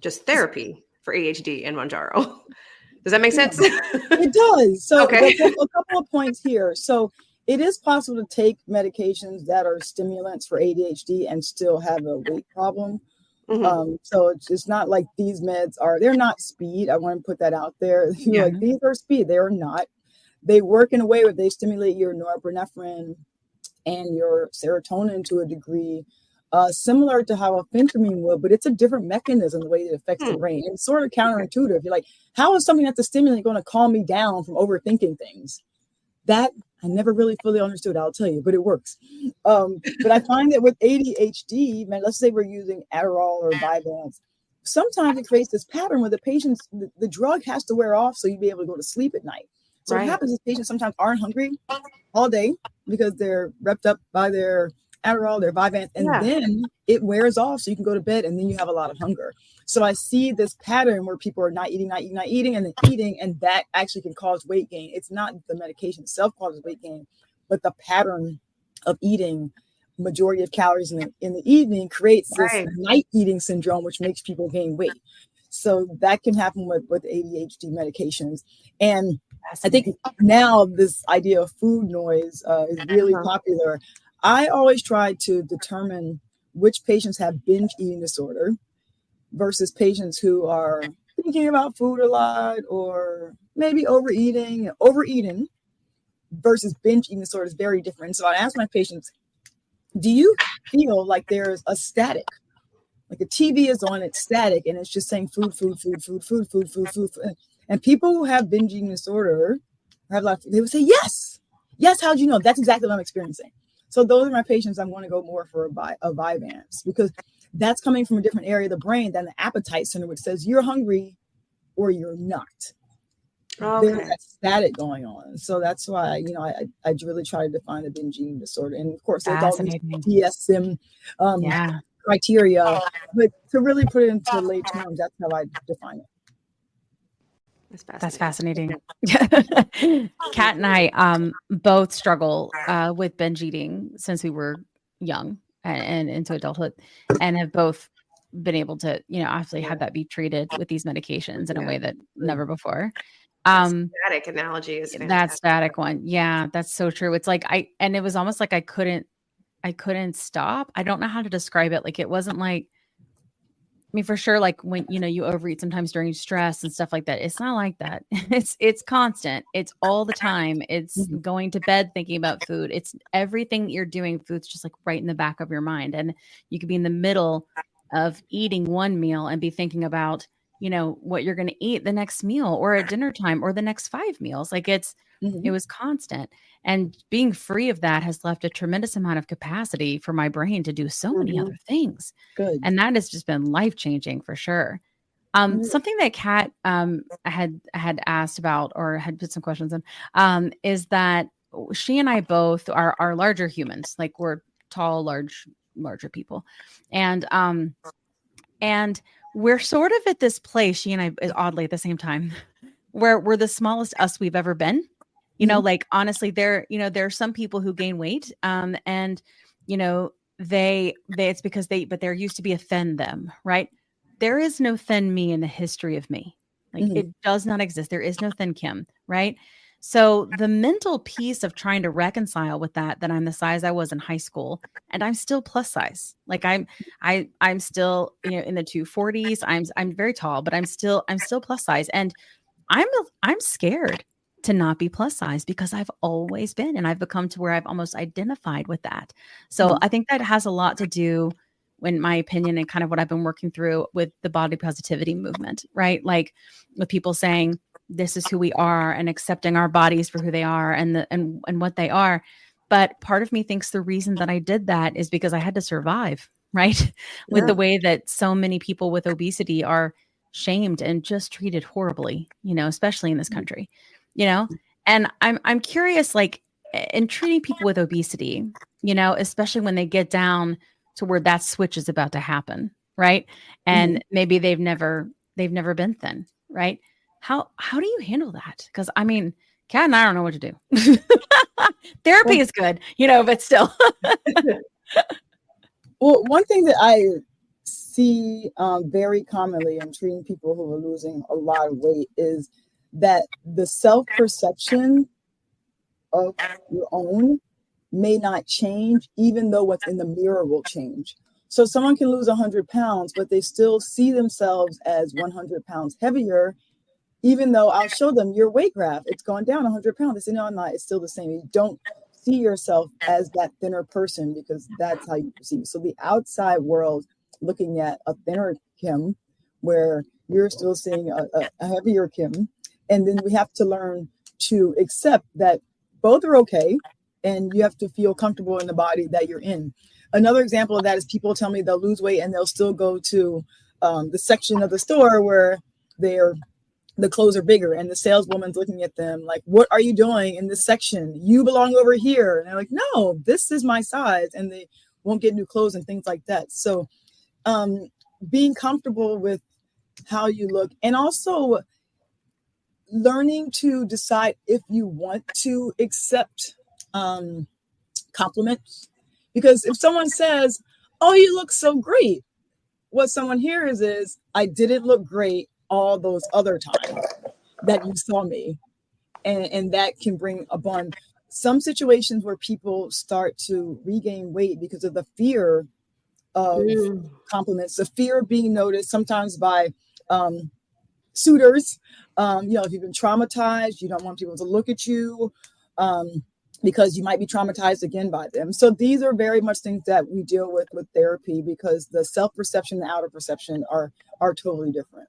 just therapy for ADHD and Mounjaro? Does that make sense? It does. So there's a couple of points here. So it is possible to take medications that are stimulants for ADHD and still have a weight problem. So it's not like these meds they're not speed. I want to put that out there. Like, these are speed. They are not. They work in a way where they stimulate your norepinephrine and your serotonin to a degree, similar to how a phentermine would, but it's a different mechanism, the way it affects the brain. And it's sort of counterintuitive. You're like, how is something that's a stimulant going to calm me down from overthinking things? That I never really fully understood, I'll tell you, but it works. But I find that with ADHD, let's say we're using Adderall or Vyvanse, sometimes it creates this pattern where the patient's, the drug has to wear off so you'd be able to go to sleep at night. So what happens is patients sometimes aren't hungry all day because they're repped up by their Adderall, their Vyvanse, and then it wears off so you can go to bed, and then you have a lot of hunger. So I see this pattern where people are not eating, and then eating, and that actually can cause weight gain. It's not the medication itself causes weight gain, but the pattern of eating majority of calories in the evening creates this night eating syndrome, which makes people gain weight. So that can happen with ADHD medications. And I think now this idea of food noise is really popular. I always try to determine which patients have binge eating disorder versus patients who are thinking about food a lot or maybe overeating. Overeating versus binge eating disorder is very different. So I ask my patients, do you feel like there's a static? Like a TV is on, it's static, and it's just saying food, food, food, food, food, food, food, food, food. And people who have binge eating disorder, have like, they would say, yes. Yes, how'd you know? That's exactly what I'm experiencing. So those are my patients I'm going to go more for a Vyvanse, because that's coming from a different area of the brain than the appetite center, which says you're hungry or you're not. Okay. There's that static going on. So that's why, I really try to define the binge eating disorder. And of course, there's all these DSM criteria, but to really put it into lay terms, that's how I define it. That's fascinating. Kat and I both struggle with binge eating since we were young and into adulthood, and have both been able to, actually have that be treated with these medications in a way that never before. Static analogy is fantastic. That static one. Yeah, that's so true. It's like and it was almost like I couldn't stop. I don't know how to describe it. Like, it wasn't like, I mean, for sure, like when, you overeat sometimes during stress and stuff like that. It's not like that. It's constant. It's all the time. It's going to bed thinking about food. It's everything you're doing. Food's just like right in the back of your mind. And you could be in the middle of eating one meal and be thinking about, what you're going to eat the next meal or at dinner time or the next 5 meals. Like it was constant. And being free of that has left a tremendous amount of capacity for my brain to do so many other things. Good. And that has just been life-changing for sure. Something that Kat had asked about, or had put some questions in, is that she and I both are larger humans. Like, we're tall, larger people. And we're sort of at this place, she and I, oddly at the same time, where we're the smallest us we've ever been. Like, honestly, there are some people who gain weight, and it's because but there used to be a thin them, right? There is no thin me in the history of me. Like, it does not exist. There is no thin Kim, right? So the mental piece of trying to reconcile with that I'm the size I was in high school, and I'm still plus size. Like, I'm still, in the 240s. I'm very tall, but I'm still plus size. And I'm scared to not be plus size, because I've always been, and I've become to where I've almost identified with that. So I think that has a lot to do, in my opinion, and kind of what I've been working through with the body positivity movement, right? Like, with people saying this is who we are and accepting our bodies for who they are and what they are. But part of me thinks the reason that I did that is because I had to survive, right? With the way that so many people with obesity are shamed and just treated horribly, especially in this country. And I'm curious, like, in treating people with obesity, especially when they get down to where that switch is about to happen, right? And maybe they've never been thin, right? How do you handle that? Because I mean, Kat and I don't know what to do. Therapy is good, but still. Well, one thing that I see very commonly in treating people who are losing a lot of weight is that the self-perception of your own may not change, even though what's in the mirror will change. So someone can lose 100 pounds, but they still see themselves as 100 pounds heavier, even though I'll show them your weight graph. It's gone down 100 pounds. They say, no, I'm not. It's still the same. You don't see yourself as that thinner person, because that's how you perceive. So the outside world looking at a thinner Kim, where you're still seeing a heavier Kim. And then we have to learn to accept that both are okay, and you have to feel comfortable in the body that you're in. Another example of that is people tell me they'll lose weight and they'll still go to the section of the store where the clothes are bigger, and the saleswoman's looking at them like, what are you doing in this section? You belong over here. And they're like, no, this is my size. And they won't get new clothes and things like that. So being comfortable with how you look, and also learning to decide if you want to accept compliments. Because if someone says, oh, you look so great, what someone hears is, I didn't look great all those other times that you saw me. And that can bring upon some situations where people start to regain weight because of the fear of compliments, the fear of being noticed, sometimes by suitors. If you've been traumatized, you don't want people to look at you because you might be traumatized again by them. So these are very much things that we deal with therapy, because the self-perception and the outer perception are totally different.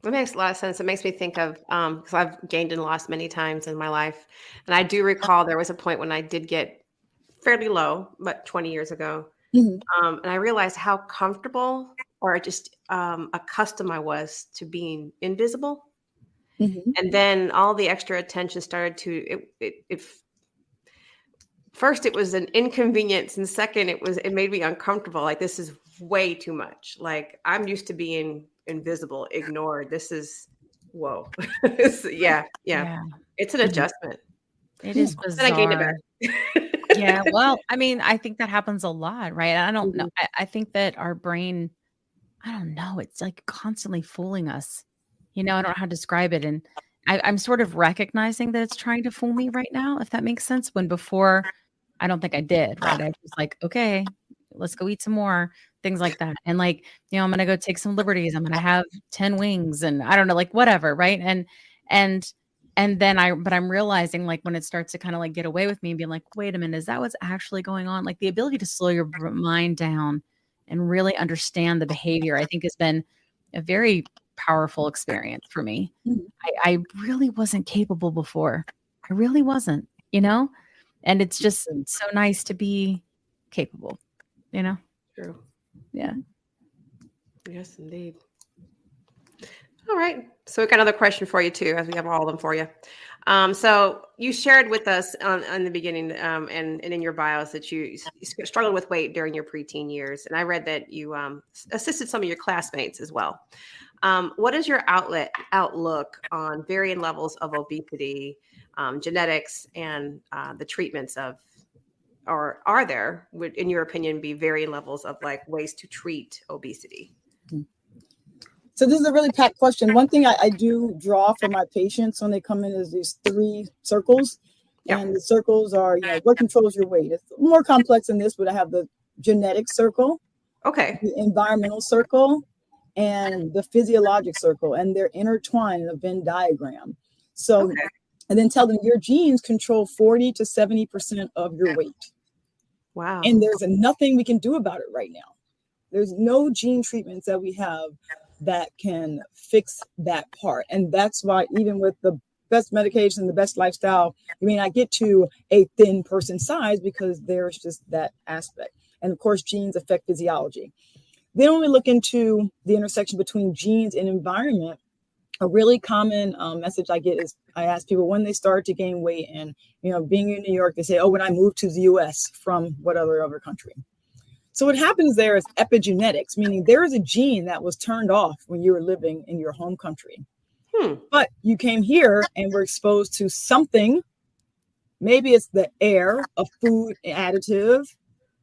That makes a lot of sense. It makes me think of, because I've gained and lost many times in my life. And I do recall there was a point when I did get fairly low, but 20 years ago. And I realized how comfortable or just accustomed I was to being invisible. And then all the extra attention started to, first it was an inconvenience, and second it made me uncomfortable. Like, this is way too much. Like, I'm used to being invisible, ignored. This is, whoa. yeah. It's an adjustment. It is bizarre. Then I gained it back. Yeah. Well, I mean, I think that happens a lot, right? I don't know. I think that our brain, I don't know, it's like constantly fooling us. I don't know how to describe it. And I'm sort of recognizing that it's trying to fool me right now, if that makes sense. When before, I don't think I did, right? I was like, okay, let's go eat some more, things like that. And like, I'm going to go take some liberties. I'm going to have 10 wings and I don't know, like whatever. Right. And then I'm realizing, like, when it starts to kind of like get away with me and being like, wait a minute, is that what's actually going on? Like, the ability to slow your mind down and really understand the behavior, I think, has been a very powerful experience for me. I really wasn't capable before. I really wasn't, and it's just so nice to be capable, True. Yeah. Yes, indeed. All right. So we've got another question for you too, as we have all of them for you. So you shared with us on the beginning and in your bios that you struggled with weight during your preteen years. And I read that you assisted some of your classmates as well. What is your outlook on varying levels of obesity, genetics, and the treatments of, or are there, would, in your opinion, be varying levels of like ways to treat obesity? So this is a really packed question. One thing I do draw for my patients when they come in is these 3 circles. And the circles are, what controls your weight? It's more complex than this, but I have the genetic circle, the environmental circle, and the physiologic circle, and they're intertwined in a Venn diagram. So, and then tell them your genes control 40 to 70% of your weight. Wow. And there's nothing we can do about it right now. There's no gene treatments that we have that can fix that part. And that's why even with the best medication, the best lifestyle, you may not get to a thin person size, because there's just that aspect. And of course, genes affect physiology. Then when we look into the intersection between genes and environment, a really common message I get is, I ask people when they start to gain weight, and being in New York, they say, oh, when I moved to the US from what other country. So what happens there is epigenetics, meaning there is a gene that was turned off when you were living in your home country. But you came here and were exposed to something. Maybe it's the air, a food additive,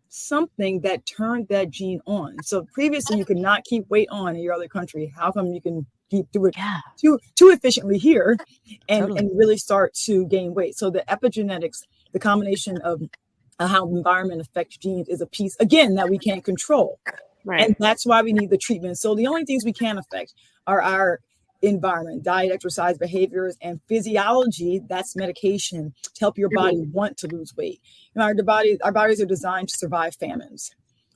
something that turned that gene on. So previously you could not keep weight on in your other country. How come you can do it too efficiently here and really start to gain weight? So the epigenetics, the combination of how environment affects genes, is a piece, again, that we can't control. And that's why we need the treatment. So the only things we can affect are our environment, diet, exercise, behaviors, and physiology. That's medication to help your body want to lose weight. Our bodies are designed to survive famines.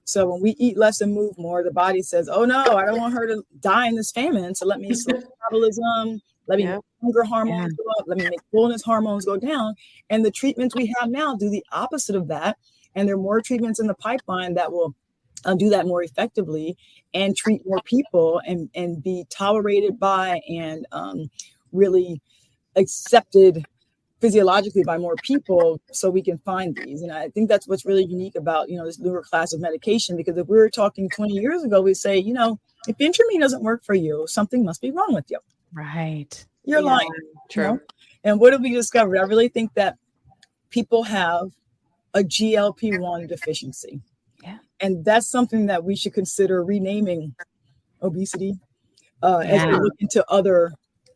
So when we eat less and move more, the body says, oh no, I don't want her to die in this famine. So let me slow metabolism, let me make hunger hormones go up, let me make fullness hormones go down. And the treatments we have now do the opposite of that. And there are more treatments in the pipeline that will do that more effectively and treat more people and be tolerated by and really accepted physiologically by more people, so we can find these. And I think that's what's really unique about, this newer class of medication, because if we were talking 20 years ago, we say, if Intramine doesn't work for you, something must be wrong with you. Right. You're lying. True. And what have we discovered? I really think that people have a GLP-1 deficiency. Yeah. And that's something that we should consider renaming obesity as we look into other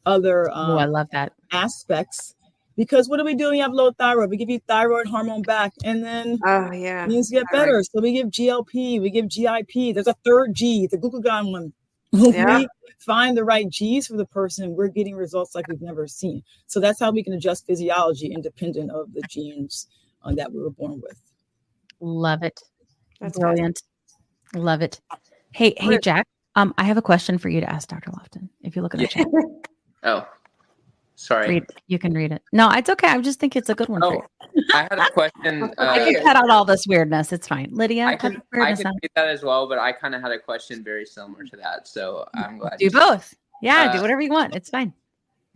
I love that aspects. Because what do we do when you have low thyroid? We give you thyroid hormone back, and then things get better. So we give GLP, we give GIP. There's a third G, the glucagon one. When we find the right G's for the person, we're getting results like we've never seen. So that's how we can adjust physiology independent of the genes that we were born with. Love it. That's brilliant. Love it. Hey, Jack. I have a question for you to ask Dr. Lofton. If you look at the chat. Oh. Sorry. You can read it. No, it's okay. I just think it's a good one for you. I had a question. I can cut out all this weirdness. It's fine. Lydia, I can read that as well, but I kind of had a question very similar to that. So I'm glad. Do both. Yeah, do whatever you want. It's fine.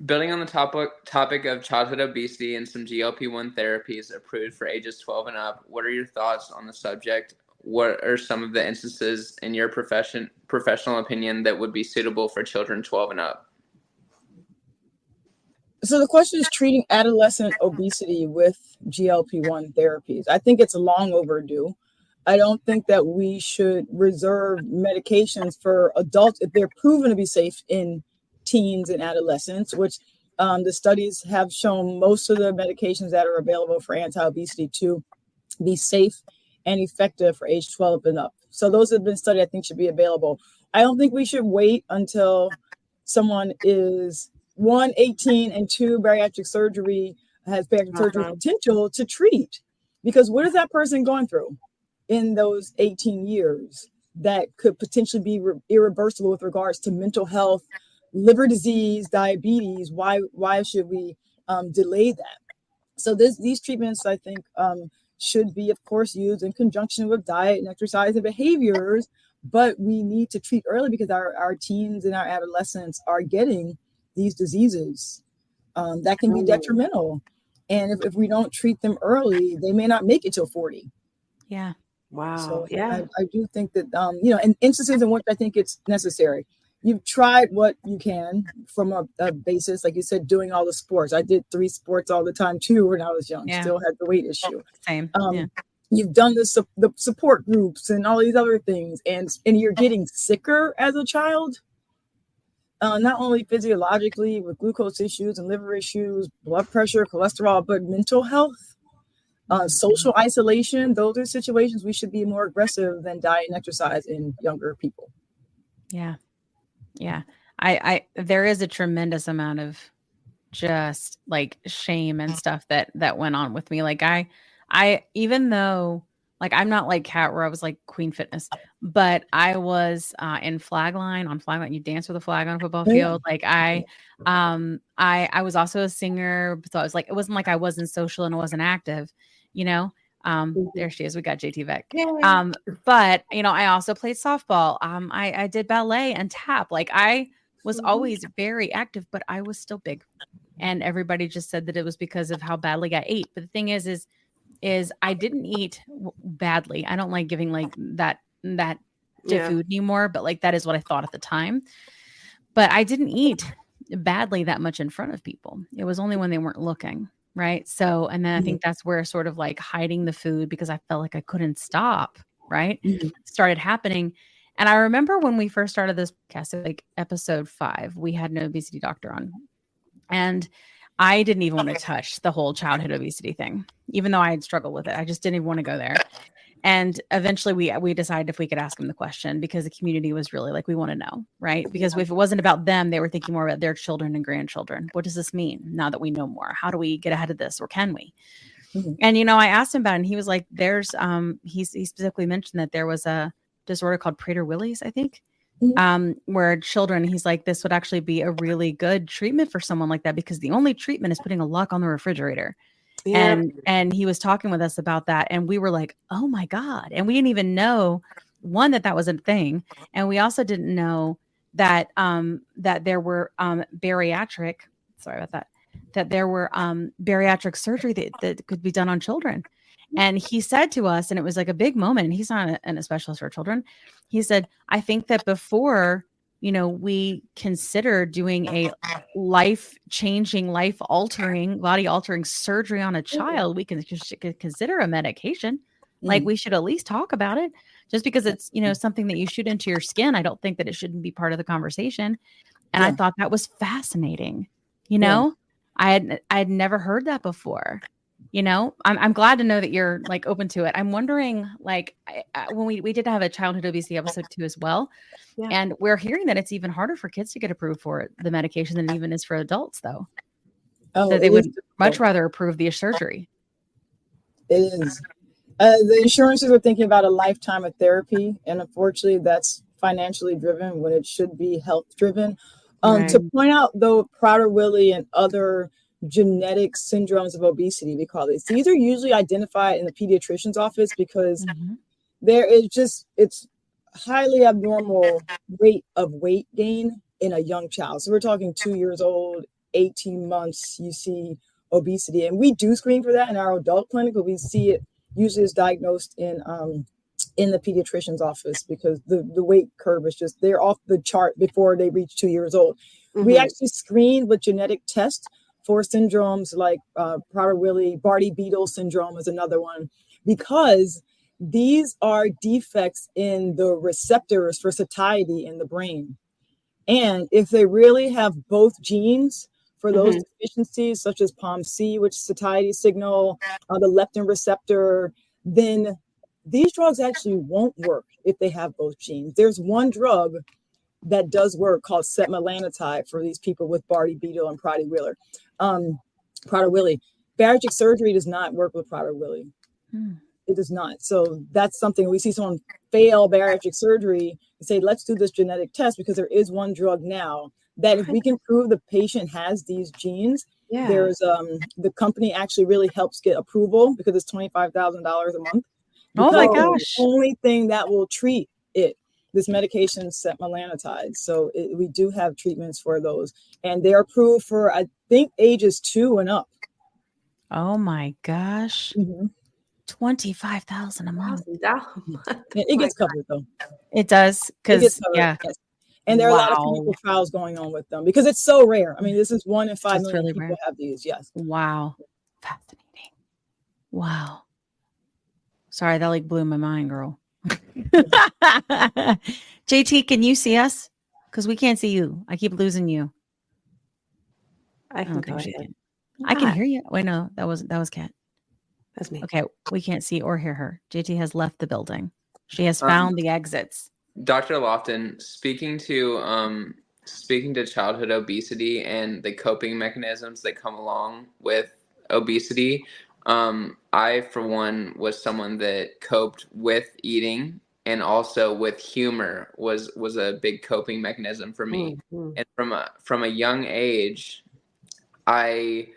Building on the topic of childhood obesity and some GLP-1 therapies approved for ages 12 and up, what are your thoughts on the subject? What are some of the instances in your professional opinion that would be suitable for children 12 and up? So the question is treating adolescent obesity with GLP-1 therapies. I think it's long overdue. I don't think that we should reserve medications for adults if they're proven to be safe in teens and adolescents, which the studies have shown most of the medications that are available for anti-obesity to be safe and effective for age 12 and up. So those have been studied, I think should be available. I don't think we should wait until someone is 18, and 2, bariatric surgery has bariatric surgery potential to treat. Because what is that person going through in those 18 years that could potentially be irreversible with regards to mental health, liver disease, diabetes? Why should we delay that? So these treatments, I think, should be, of course, used in conjunction with diet and exercise and behaviors. But we need to treat early because our teens and our adolescents are getting these diseases that can be detrimental. And if we don't treat them early, they may not make it till 40. Yeah. Wow. So I do think that, in instances in which I think it's necessary, you've tried what you can from a basis, like you said, doing all the sports. I did 3 sports all the time too when I was young, still had the weight issue. Same. You've done the support groups and all these other things, and you're getting sicker as a child. Not only physiologically with glucose issues and liver issues, blood pressure, cholesterol, but mental health, social isolation. Those are situations we should be more aggressive than diet and exercise in younger people. Yeah. Yeah. There is a tremendous amount of just like shame and stuff that went on with me. Like I, even though like, I'm not like Kat where I was like Queen Fitness, but I was in Flagline. You dance with a flag on a football field. Like I was also a singer. So I was like, it wasn't like I wasn't social and I wasn't active, there she is. We got JT Beck. But I also played softball. I did ballet and tap. Like I was always very active, but I was still big. And everybody just said that it was because of how badly I ate. But the thing is I didn't eat badly. I don't like giving like that to food anymore, but like that is what I thought at the time. But I didn't eat badly that much in front of people. It was only when they weren't looking, right? So, and then I think that's where sort of like hiding the food because I felt like I couldn't stop, right? Started happening. And I remember when we first started this podcast, like episode 5, we had an obesity doctor on. And I didn't even want to touch the whole childhood obesity thing, even though I had struggled with it. I just didn't even want to go there. And eventually we decided if we could ask him the question because the community was really like, we want to know, right? Because if it wasn't about them, they were thinking more about their children and grandchildren. What does this mean now that we know more? How do we get ahead of this or can we? And, I asked him about it and he was like, he specifically mentioned that there was a disorder called Prader-Willi's, I think. Where children, he's like, this would actually be a really good treatment for someone like that because the only treatment is putting a lock on the refrigerator. And he was talking with us about that. And we were like, oh my God. And we didn't even know that was a thing. And we also didn't know that, that there were, bariatric surgery that could be done on children. And he said to us, and it was like a big moment, and he's not a specialist for children. He said, I think that before, we consider doing a life-changing, life-altering, body-altering surgery on a child, we can consider a medication. Like we should at least talk about it. Just because it's, something that you shoot into your skin, I don't think that it shouldn't be part of the conversation. And I thought that was fascinating, I had never heard that before. You know, I'm glad to know that you're like open to it. I'm wondering, like, when we did have a childhood obesity episode too as well, and we're hearing that it's even harder for kids to get approved for the medication than it even is for adults, though. Oh, that they would much rather approve the surgery. It is. The insurances are thinking about a lifetime of therapy, and unfortunately, that's financially driven when it should be health driven. To point out, though, Prader-Willi and other genetic syndromes of obesity, we call these are usually identified in the pediatrician's office because there is it's highly abnormal rate of weight gain in a young child. So we're talking 2 years old, 18 months, you see obesity. And we do screen for that in our adult clinic, but we see it usually is diagnosed in the pediatrician's office because the weight curve is they're off the chart before they reach 2 years old. We actually screen with genetic tests for syndromes like Prader-Willi, Bardet-Biedl syndrome is another one, because these are defects in the receptors for satiety in the brain. And if they really have both genes for those deficiencies, such as POMC, which is satiety signal, the leptin receptor, then these drugs actually won't work if they have both genes. There's one drug that does work called Semaglutide for these people with Bardet-Biedl and Prader-Willi. Bariatric surgery does not work with Prader-Willi. It does not. So that's something we see someone fail bariatric surgery and say, let's do this genetic test, because there is one drug now that if we can prove the patient has these genes, there's the company actually really helps get approval because it's $25,000 a month. Oh my gosh. The only thing that will treat it, this medication is setmelanotide. So we do have treatments for those, and they're approved for, I think, ages 2 and up. Oh my gosh. $25,000 a month. It gets covered though. It does, because and there are a lot of clinical trials going on with them because it's so rare. I mean, this is 1 in 5 million people have these. Yes. Wow. Fascinating. Wow. Sorry, that like blew my mind, girl. JT, can you see us? Because we can't see you. I keep losing you. I can go ahead. I can hear you. Wait, no, that was Kat. That's me. Okay, we can't see or hear her. JT has left the building. She has found the exits. Dr. Lofton, speaking to childhood obesity and the coping mechanisms that come along with obesity, I, for one, was someone that coped with eating, and also with humor was a big coping mechanism for me. And from a young age, I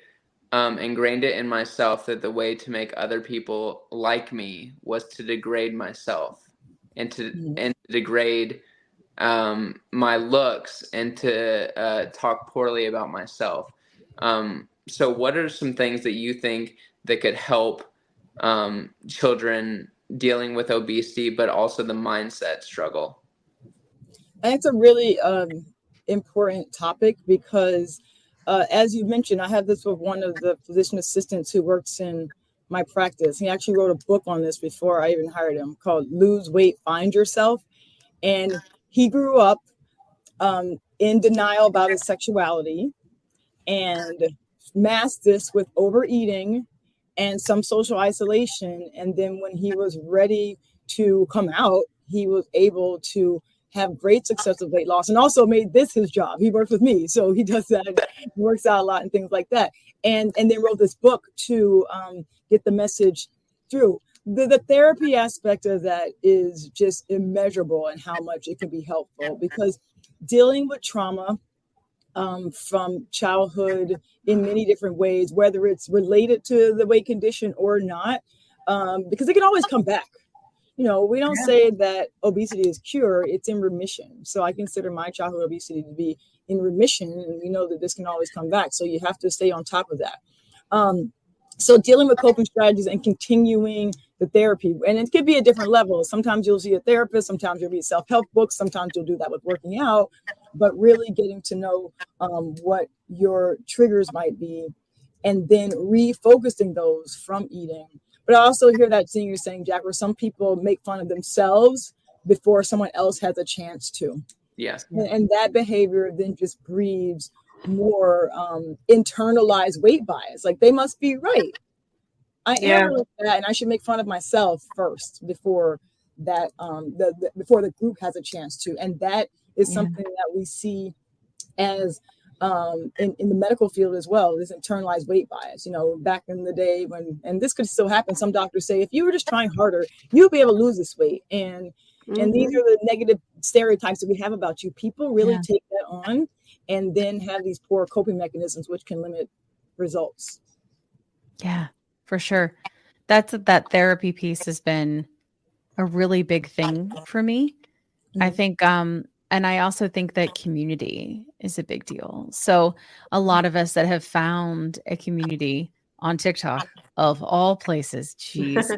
ingrained it in myself that the way to make other people like me was to degrade myself and to degrade my looks and to talk poorly about myself. So what are some things that you think that could help children dealing with obesity, but also the mindset struggle? And it's a really important topic because as you mentioned, I have this with one of the physician assistants who works in my practice. He actually wrote a book on this before I even hired him called Lose Weight, Find Yourself. And he grew up in denial about his sexuality and masked this with overeating and some social isolation. And then when he was ready to come out, he was able to have great success with weight loss, and also made this his job. He works with me, so he does that. He works out a lot and things like that. And then wrote this book to get the message through. The therapy aspect of that is just immeasurable and how much it can be helpful, because dealing with trauma from childhood in many different ways, whether it's related to the weight condition or not, because it can always come back. You know, we don't say that obesity is cured, it's in remission. So I consider my childhood obesity to be in remission, and we know that this can always come back. So you have to stay on top of that. So dealing with coping strategies and continuing the therapy, and it could be at different levels. Sometimes you'll see a therapist, sometimes you'll read self-help books, sometimes you'll do that with working out, but really getting to know what your triggers might be, and then refocusing those from eating. But I also hear that thing you're saying, Jack, where some people make fun of themselves before someone else has a chance to. Yes. And that behavior then just breeds more internalized weight bias. Like they must be right. I am really fat, and I should make fun of myself first before that before the group has a chance to. And that is something that we see as in the medical field as well, this internalized weight bias. You know, back in the day when, and this could still happen, some doctors say if you were just trying harder, you'll be able to lose this weight. And these are the negative stereotypes that we have about you. People really take that on and then have these poor coping mechanisms, which can limit results. Yeah, for sure. That therapy piece has been a really big thing for me. I think, and I also think that community is a big deal. So a lot of us that have found a community on TikTok, of all places, geez.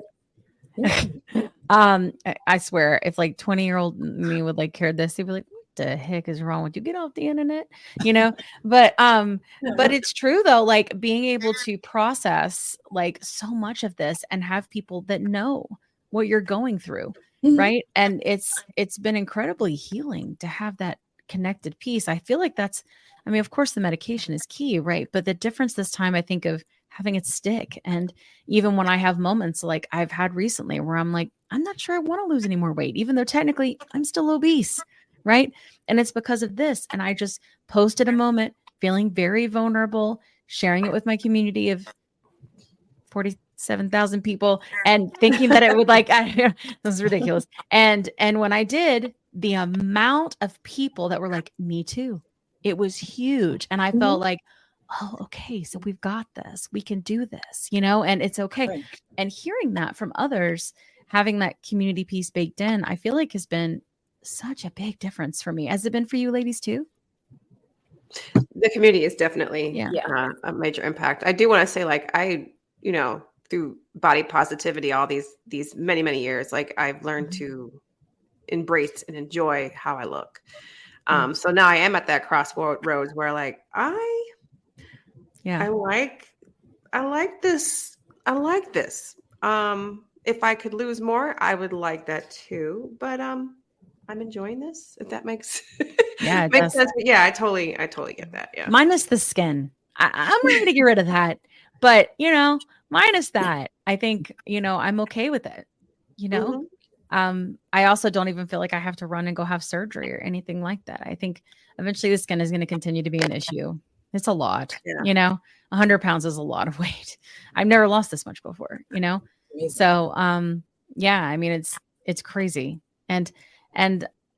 I swear, if like 20-year-old me would like hear this, they'd be like, "What the heck is wrong with you? Get off the internet," you know. But it's true though. Like being able to process like so much of this and have people that know what you're going through, right? And it's been incredibly healing to have that connected piece. I feel like that's, I mean, of course, the medication is key, right? But the difference this time, I think, of having it stick. And even when I have moments like I've had recently where I'm like, I'm not sure I want to lose any more weight, even though technically I'm still obese, right? And it's because of this. And I just posted a moment feeling very vulnerable, sharing it with my community of 47,000 people and thinking that it would like, this is ridiculous. And when I did, the amount of people that were like, me too, it was huge. And I felt like, oh, okay, so we've got this, we can do this, you know, and it's okay. Right. And hearing that from others, having that community piece baked in, I feel like has been such a big difference for me. Has it been for you ladies too? The community is definitely a major impact. I do want to say, like, you know, through body positivity, all these many, many years, like I've learned to embrace and enjoy how I look. So now I am at that crossroads where like, I like this. I like this. If I could lose more, I would like that too. But I'm enjoying this, if that makes makes sense. But yeah, I totally get that. Yeah. Minus the skin. I'm ready to get rid of that. But you know, minus that, I think, you know, I'm okay with it. You know? I also don't even feel like I have to run and go have surgery or anything like that. I think eventually the skin is going to continue to be an issue. It's a lot, you know, 100 pounds is a lot of weight. I've never lost this much before, you know? So, yeah, I mean, it's crazy. And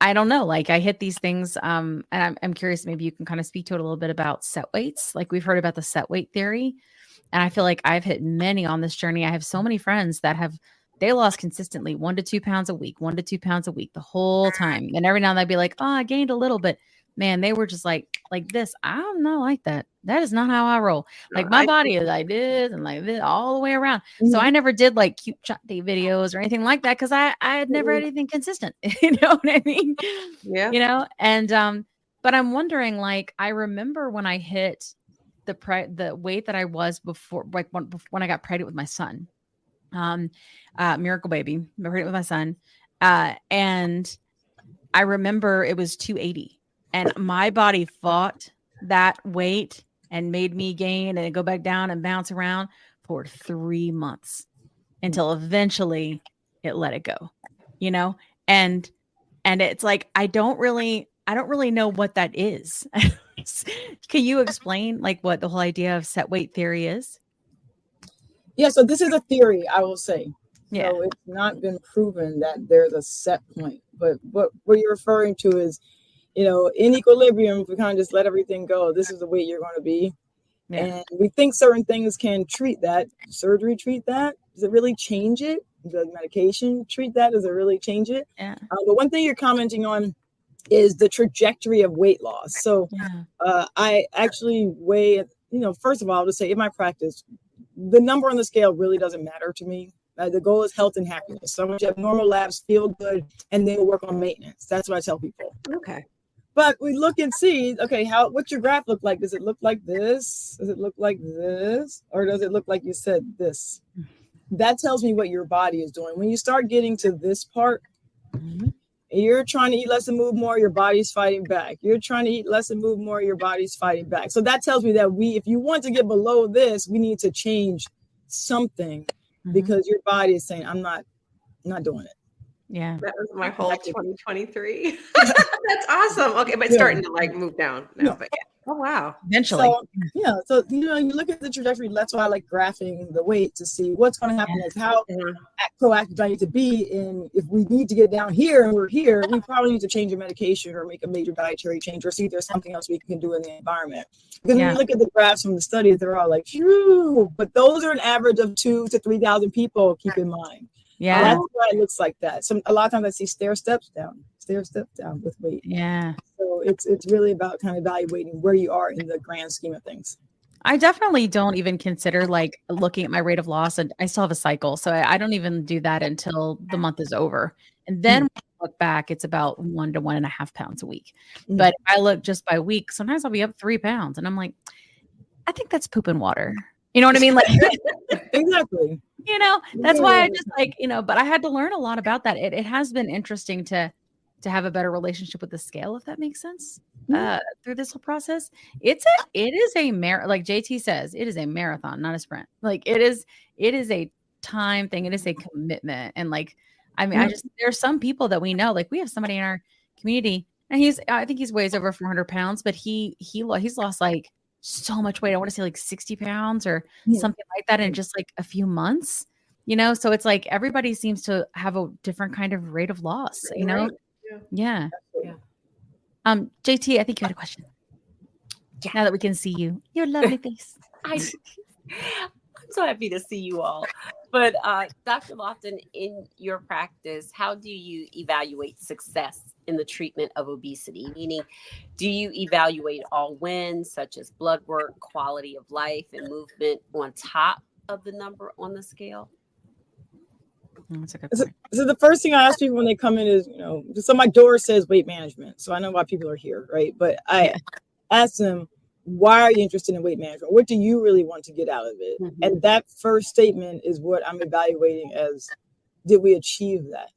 I don't know, like I hit these things. And I'm curious, maybe you can kind of speak to it a little bit about set weights. Like we've heard about the set weight theory. And I feel like I've hit many on this journey. I have so many friends that they lost consistently 1 to 2 pounds a week, 1 to 2 pounds a week the whole time. And every now and then they'd be like, oh, I gained a little bit. Man, they were just like this. I'm not like that. That is not how I roll. Like my body is like this and like this all the way around. So I never did like cute shot day videos or anything like that because I had never had anything consistent. You know what I mean? Yeah. You know, and but I'm wondering, like, I remember when I hit the weight that I was before, like when I got pregnant with my son. Miracle baby, pregnant with my son. And I remember it was 280. And my body fought that weight and made me gain and go back down and bounce around for 3 months until eventually it let it go, you know? And it's like, I don't really know what that is. Can you explain like what the whole idea of set weight theory is? Yeah. So this is a theory, I will say. Yeah. So it's not been proven that there's a set point, but what you're referring to is, you know, in equilibrium, if we kind of just let everything go, this is the weight you're going to be. Yeah. And we think certain things can treat that. Surgery treat that? Does it really change it? Does medication treat that? Does it really change it? Yeah. But one thing you're commenting on is the trajectory of weight loss. So I actually weigh, you know, first of all, I'll just say in my practice, the number on the scale really doesn't matter to me. The goal is health and happiness. So once you have normal labs, feel good, and then we'll work on maintenance. That's what I tell people. Okay. But we look and see, okay, what's your graph look like? Does it look like this? Does it look like this? Or does it look like you said this? That tells me what your body is doing. When you start getting to this part, You're trying to eat less and move more, your body's fighting back. You're trying to eat less and move more, your body's fighting back. So that tells me that if you want to get below this, we need to change something because your body is saying, I'm not doing it. Yeah. That was my whole 2023. That's awesome. Okay, but it's starting to like move down now, but yeah. Oh, wow. Eventually. So, you look at the trajectory. That's why I like graphing the weight to see what's going to happen next. How proactive do I need to be? And if we need to get down here and we're here, we probably need to change your medication or make a major dietary change or see if there's something else we can do in the environment. Because when you look at the graphs from the studies, they're all like, phew, but those are an average of 2,000 to 3,000 people, keep in mind. Yeah. That's why it looks like that. A lot of times I see stair steps down with weight. Yeah. So it's really about kind of evaluating where you are in the grand scheme of things. I definitely don't even consider like looking at my rate of loss, and I still have a cycle. So I don't even do that until the month is over. And then when I look back, it's about 1 to 1.5 pounds a week. But if I look just by week, sometimes I'll be up 3 pounds and I'm like, I think that's poop and water. You know what I mean? Like exactly. That's why I just like, but I had to learn a lot about that. It has been interesting to have a better relationship with the scale, if that makes sense, through this whole process. It is a like JT says, it is a marathon, not a sprint. Like it is a time thing. It is a commitment. And like, I mean, there are some people that we know, like we have somebody in our community and I think he's weighs over 400 pounds, but he's lost like so much weight. I want to say like 60 pounds or something like that in just like a few months, so it's like everybody seems to have a different kind of rate of loss, Right. Yeah. JT, I think you had a question. Yeah. Now that we can see you, your lovely face. I'm so happy to see you all. But Dr. Lofton, in your practice, how do you evaluate success in the treatment of obesity? Meaning, do you evaluate all wins, such as blood work, quality of life, and movement on top of the number on the scale? That's a good point. So the first thing I ask people when they come in is, so my door says weight management. So I know why people are here, right? But I ask them, why are you interested in weight management? What do you really want to get out of it? And that first statement is what I'm evaluating as, did we achieve that?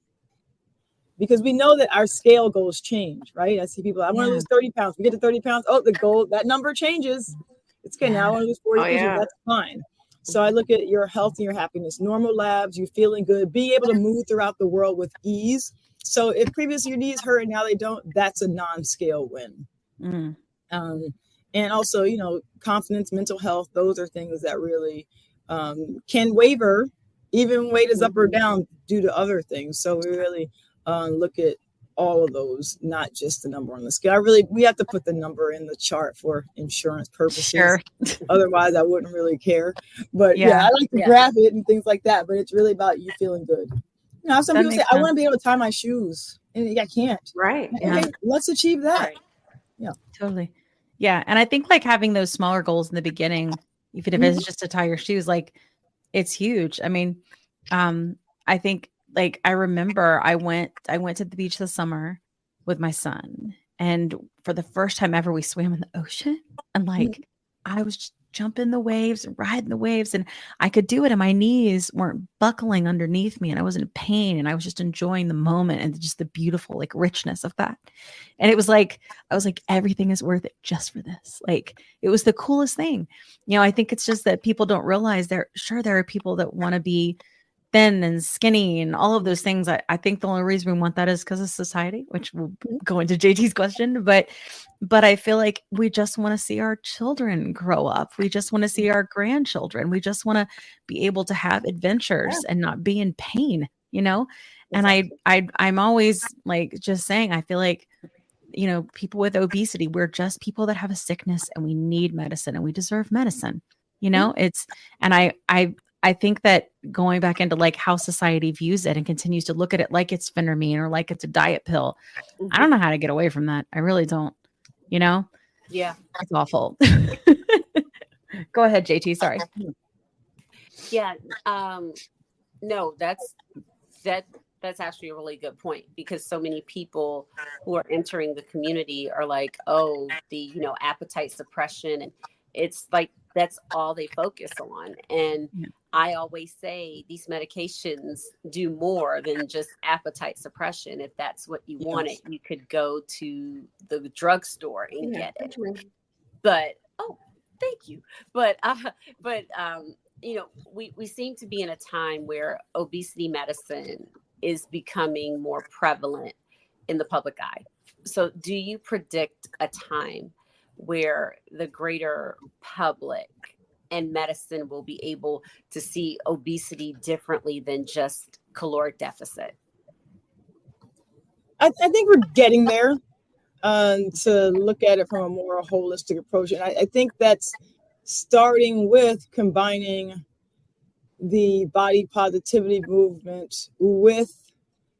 Because we know that our scale goals change, right? I see people, I want to lose 30 pounds. We get to 30 pounds. Oh, the goal, that number changes. It's okay. Now I want to lose 40 pounds. That's fine. So I look at your health and your happiness, normal labs, you feeling good, being able to move throughout the world with ease. So if previously your knees hurt and now they don't, that's a non-scale win. And also, confidence, mental health, those are things that really can waver, even weight is up or down due to other things. So we really look at all of those, not just the number on the scale. We have to put the number in the chart for insurance purposes. Sure. Otherwise, I wouldn't really care. But I like to graph it and things like that. But it's really about you feeling good. Some people say, I want to be able to tie my shoes. And I can't. Right. Okay, let's achieve that. Right. Yeah, totally. Yeah. And I think like having those smaller goals in the beginning, even if it's just to tie your shoes, like it's huge. I mean, I think like I remember I went to the beach this summer with my son, and for the first time ever we swam in the ocean, and like I was just jumping the waves and riding the waves, and I could do it and my knees weren't buckling underneath me and I wasn't in pain, and I was just enjoying the moment and just the beautiful like richness of that. And it was like, I was like, everything is worth it just for this. Like it was the coolest thing. I think it's just that people don't realize there are people that want to be thin and skinny and all of those things. I think the only reason we want that is because of society, which will go into JT's question. But I feel like we just want to see our children grow up. We just want to see our grandchildren. We just want to be able to have adventures and not be in pain, And I'm always like just saying, I feel like, people with obesity, we're just people that have a sickness and we need medicine and we deserve medicine. I think that going back into like how society views it and continues to look at it like it's Phenermine or like it's a diet pill. I don't know how to get away from that. I really don't, Yeah. It's awful. Go ahead, JT. Sorry. Yeah. No, that's actually a really good point, because so many people who are entering the community are like, oh, the, appetite suppression it's like that's all they focus on. And I always say these medications do more than just appetite suppression. If that's what you wanted, you could go to the drugstore and get it. But thank you. But you know, we seem to be in a time where obesity medicine is becoming more prevalent in the public eye. So do you predict a time where the greater public and medicine will be able to see obesity differently than just caloric deficit? I think we're getting there to look at it from a more holistic approach. And I think that's starting with combining the body positivity movement with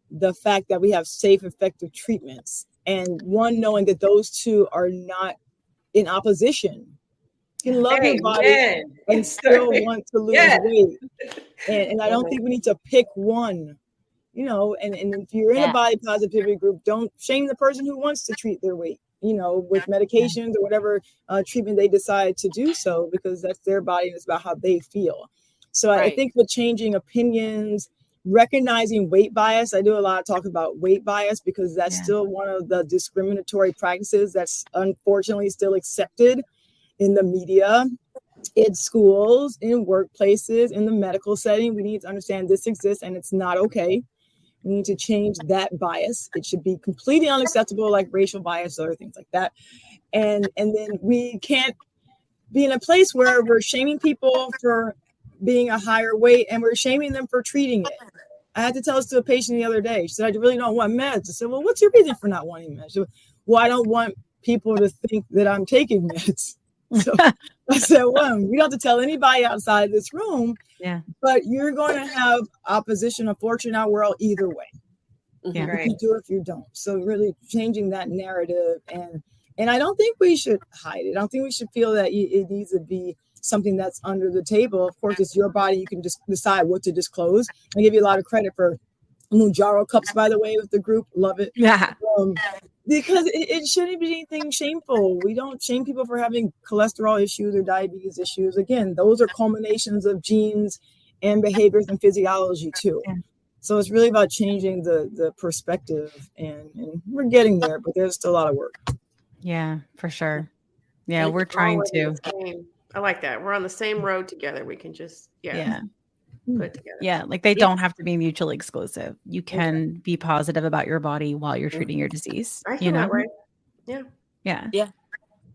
the fact that we have safe, effective treatments. And one, knowing that those two are not in opposition. You can love your body and still want to lose weight. And I don't think we need to pick one, you know, and if you're in a body positivity group, don't shame the person who wants to treat their weight, you know, with medications or whatever treatment they decide to do so, because that's their body and it's about how they feel. So I think with changing opinions, recognizing weight bias, I do a lot of talk about weight bias because that's still one of the discriminatory practices that's unfortunately still accepted in the media, in schools, in workplaces, in the medical setting. We need to understand this exists and it's not okay. We need to change that bias. It should be completely unacceptable, like racial bias or other things like that. And then we can't be in a place where we're shaming people for being a higher weight and we're shaming them for treating it. I had to tell this to a patient the other day. She said, I really don't want meds. I said, well, what's your reason for not wanting meds? She said, well, I don't want people to think that I'm taking meds. So I said, well, you don't have to tell anybody outside this room, but you're going to have opposition, unfortunately, in our world either way. If you do or if you don't. So really changing that narrative. And I don't think we should hide it. I don't think we should feel that it needs to be something that's under the table. Of course, it's your body. You can just decide what to disclose. I give you a lot of credit for Mounjaro cups, by the way, with the group. Love it. Because it shouldn't be anything shameful. We don't shame people for having cholesterol issues or diabetes issues. Again, those are culminations of genes and behaviors and physiology too. So it's really about changing the perspective, and we're getting there, but there's still a lot of work. Yeah, for sure. Yeah, we're trying to. I like that. We're on the same road together. We can just put it together. Yeah, like they don't have to be mutually exclusive. You can be positive about your body while you're treating your disease. I feel that way. Yeah.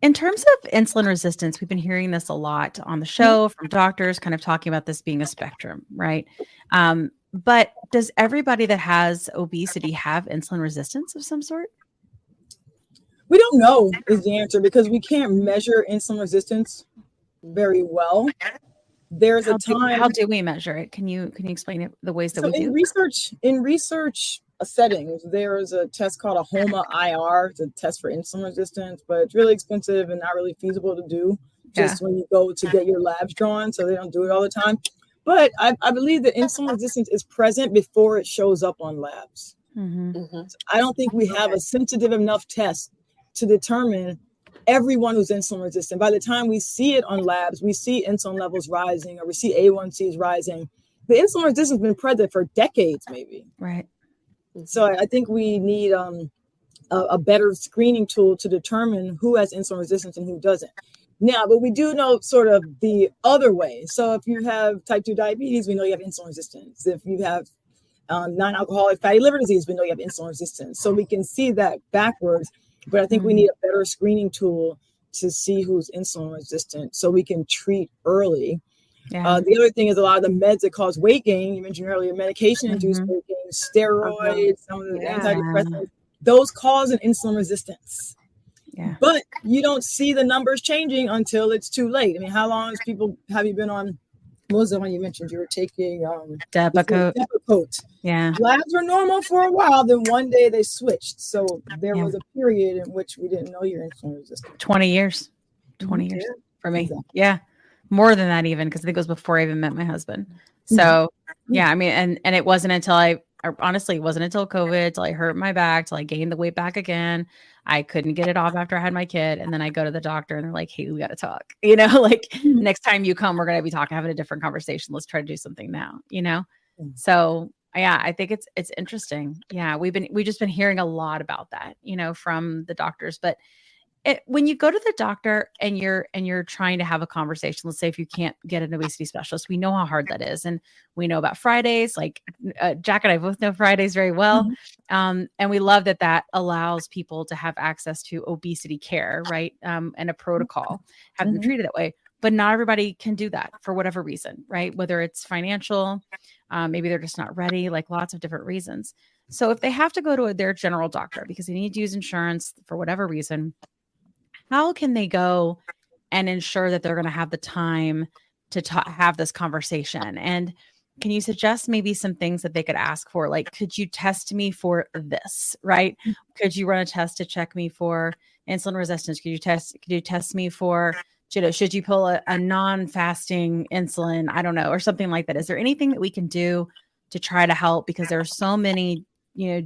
In terms of insulin resistance, we've been hearing this a lot on the show from doctors kind of talking about this being a spectrum, right? But does everybody that has obesity have insulin resistance of some sort? We don't know is the answer, because we can't measure insulin resistance very well. There's a time. How do we measure it? Can you explain it the ways that we do? In research settings, there is a test called a HOMA-IR. It's a test for insulin resistance, but it's really expensive and not really feasible to do just when you go to get your labs drawn. So they don't do it all the time. But I believe that insulin resistance is present before it shows up on labs. So I don't think we have a sensitive enough test to determine everyone who's insulin resistant. By the time we see it on labs, we see insulin levels rising or we see A1Cs rising. The insulin resistance has been present for decades, maybe. Right. So I think we need a better screening tool to determine who has insulin resistance and who doesn't. Now, but we do know sort of the other way. So if you have type 2 diabetes, we know you have insulin resistance. If you have non-alcoholic fatty liver disease, we know you have insulin resistance. So we can see that backwards. But I think we need a better screening tool to see who's insulin resistant so we can treat early. The other thing is a lot of the meds that cause weight gain, you mentioned earlier, medication-induced weight gain, steroids, some of the antidepressants, those cause an insulin resistance. But you don't see the numbers changing until it's too late. I mean, how long have you been on? What was the one you mentioned? You were taking Depakote. Labs were normal for a while. Then one day they switched. So there was a period in which we didn't know you're insulin resistant. 20 years. 20 years for me. Exactly. Yeah. More than that even, because I think it was before I even met my husband. So I mean, and it wasn't until honestly, it wasn't until COVID, till I hurt my back, till I gained the weight back again. I couldn't get it off after I had my kid. And then I go to the doctor and they're like, hey, we got to talk, you know, like next time you come, we're going to be talking, having a different conversation. Let's try to do something now, you know? So yeah, I think it's interesting. Yeah. We've just been hearing a lot about that, you know, from the doctors, but when you go to the doctor and you're trying to have a conversation, let's say if you can't get an obesity specialist, we know how hard that is. And we know about Fridays, like Jack and I both know Fridays very well. And we love that allows people to have access to obesity care, right? And a protocol, have them treated that way. But not everybody can do that for whatever reason, right? Whether it's financial, maybe they're just not ready, like lots of different reasons. So if they have to go to their general doctor because they need to use insurance for whatever reason, how can they go and ensure that they're going to have the time to have this conversation? And can you suggest maybe some things that they could ask for? Like, could you test me for this, right? Could you run a test to check me for insulin resistance? Could you test me for, should you pull a non-fasting insulin? I don't know, or something like that. Is there anything that we can do to try to help? Because there are so many,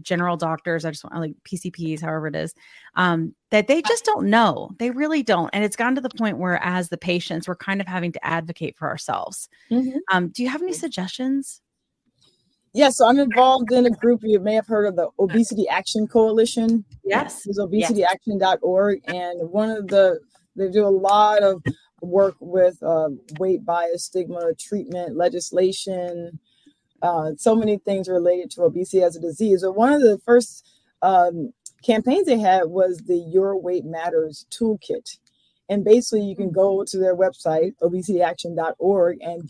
general doctors, I just want like PCPs, however it is, that they just don't know. They really don't. And it's gotten to the point where as the patients, we're kind of having to advocate for ourselves. Do you have any suggestions? Yeah, so I'm involved in a group. You may have heard of the Obesity Action Coalition. Yes. It's obesityaction.org. And they do a lot of work with weight bias, stigma, treatment, legislation, so many things related to obesity as a disease. So one of the first campaigns they had was the Your Weight Matters toolkit. And basically you can go to their website, obesityaction.org, and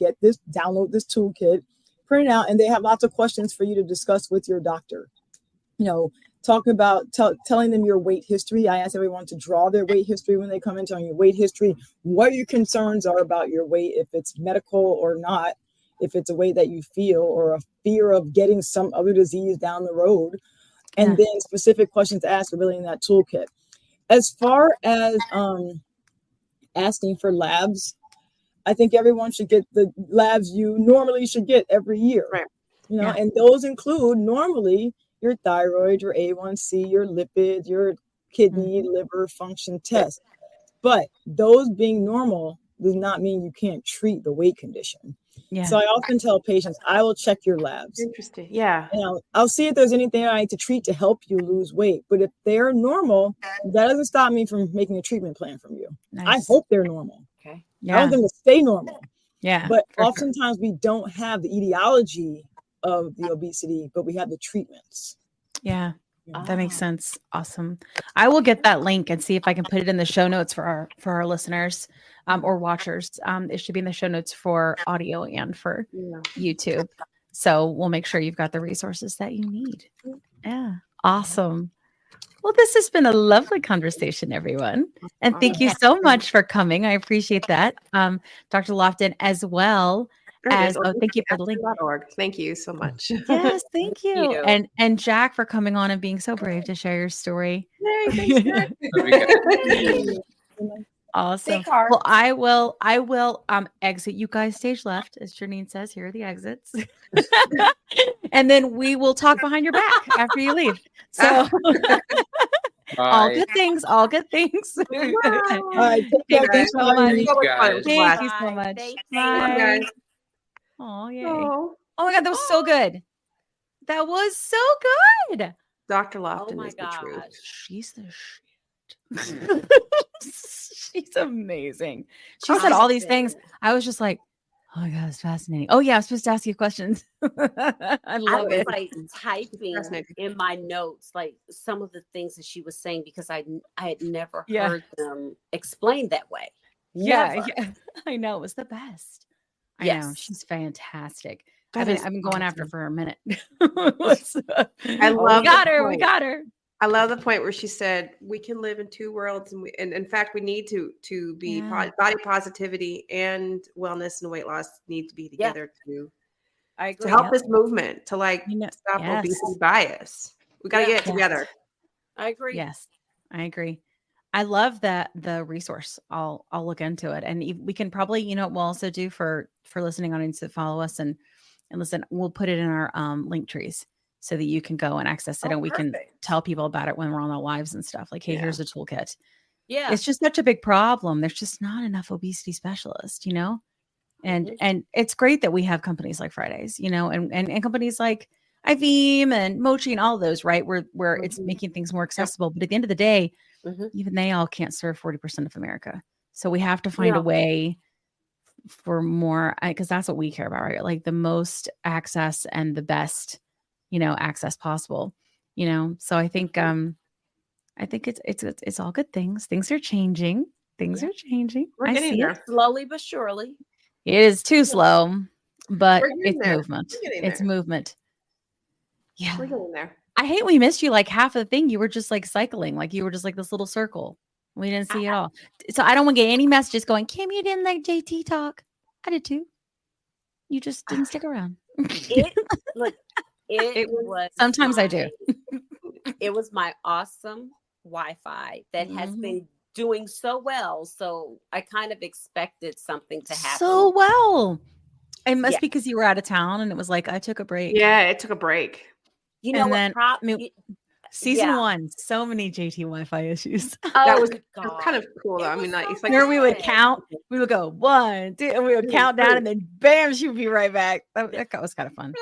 download this toolkit, print it out, and they have lots of questions for you to discuss with your doctor. Talking about telling them your weight history. I ask everyone to draw their weight history when they come in, telling your weight history, what your concerns are about your weight, if it's medical or not, if it's a way that you feel or a fear of getting some other disease down the road, and then specific questions to ask are really in that toolkit. As far as asking for labs, I think everyone should get the labs you normally should get every year, right? And those include normally your thyroid, your A1C, your lipids, your kidney, liver function test. But those being normal does not mean you can't treat the weight condition. So I often tell patients, I will check your labs. Interesting. Yeah. I'll see if there's anything I need to treat to help you lose weight. But if they're normal, that doesn't stop me from making a treatment plan from you. I hope they're normal. Okay. I want them to stay normal. Yeah. But oftentimes we don't have the etiology of the obesity, but we have the treatments. Yeah. That makes sense. Awesome. I will get that link and see if I can put it in the show notes for our listeners or watchers. It should be in the show notes for audio and for YouTube. So we'll make sure you've got the resources that you need. Yeah. Awesome. Well, this has been a lovely conversation, everyone. And thank you so much for coming. I appreciate that. Dr. Lofton as well. Thank you for the link. Thank you so much. Yes, thank you. And Jack for coming on and being so brave to share your story. Yay, thanks, Awesome. Well, I will exit you guys stage left, as Janine says. Here are the exits. And then we will talk behind your back after you leave. So all good things. All right. Thank you so much. Thank you so much. Bye. Oh, yay. Oh my God, that was so good. That was so good. Dr. Lofton my is the truth. She's the shit. She's amazing. She said all these things. I was just like, oh my God, it's fascinating. Oh yeah, I'm supposed to ask you questions. I love it. Like typing in my notes, like some of the things that she was saying, because I had never heard them explained that way. Yeah. I know. It was the best. I know. She's fantastic. I've been going after her for a minute. I love we got her. I love the point where she said we can live in two worlds, and in fact we need to be body positivity and wellness and weight loss need to be together to help this movement to stop obesity bias. We got to get it together. I agree. Yes, I agree. I love that the resource. I'll look into it, and we can probably we'll also do for listening audience to follow us and listen. We'll put it in our link trees so that you can go and access it, and we can tell people about it when we're on our lives and stuff. Like, hey, here's a toolkit. Yeah. It's just such a big problem. There's just not enough obesity specialists, and it's great that we have companies like Fridays, and companies like IVEAM and Mochi and all those, right? Where it's making things more accessible. But at the end of the day, even they all can't serve 40% of America. So we have to find a way for more, because that's what we care about, right? Like the most access and the best, access possible, So I think it's all good things. Things are changing. Things are changing. We're getting there slowly but surely. It is too slow, but it's movement. It's movement. Yeah. We're getting there. I hate we missed you like half of the thing. You were just like cycling, like you were just like this little circle. We didn't see it all. So I don't want to get any messages going, Kim, you didn't like JT talk. I did too. You just didn't stick around. It was sometimes I do. It was my awesome Wi-Fi that has been doing so well. So I kind of expected something to happen. So well. It must be because you were out of town and it was like, I took a break. Yeah, it took a break. You know and what? then, season 1, so many JT Wi-Fi issues. That was kind of cool though. I mean, it's like where we would count, we would go 1, 2, and we would count down, and then bam, she would be right back. That was kind of fun.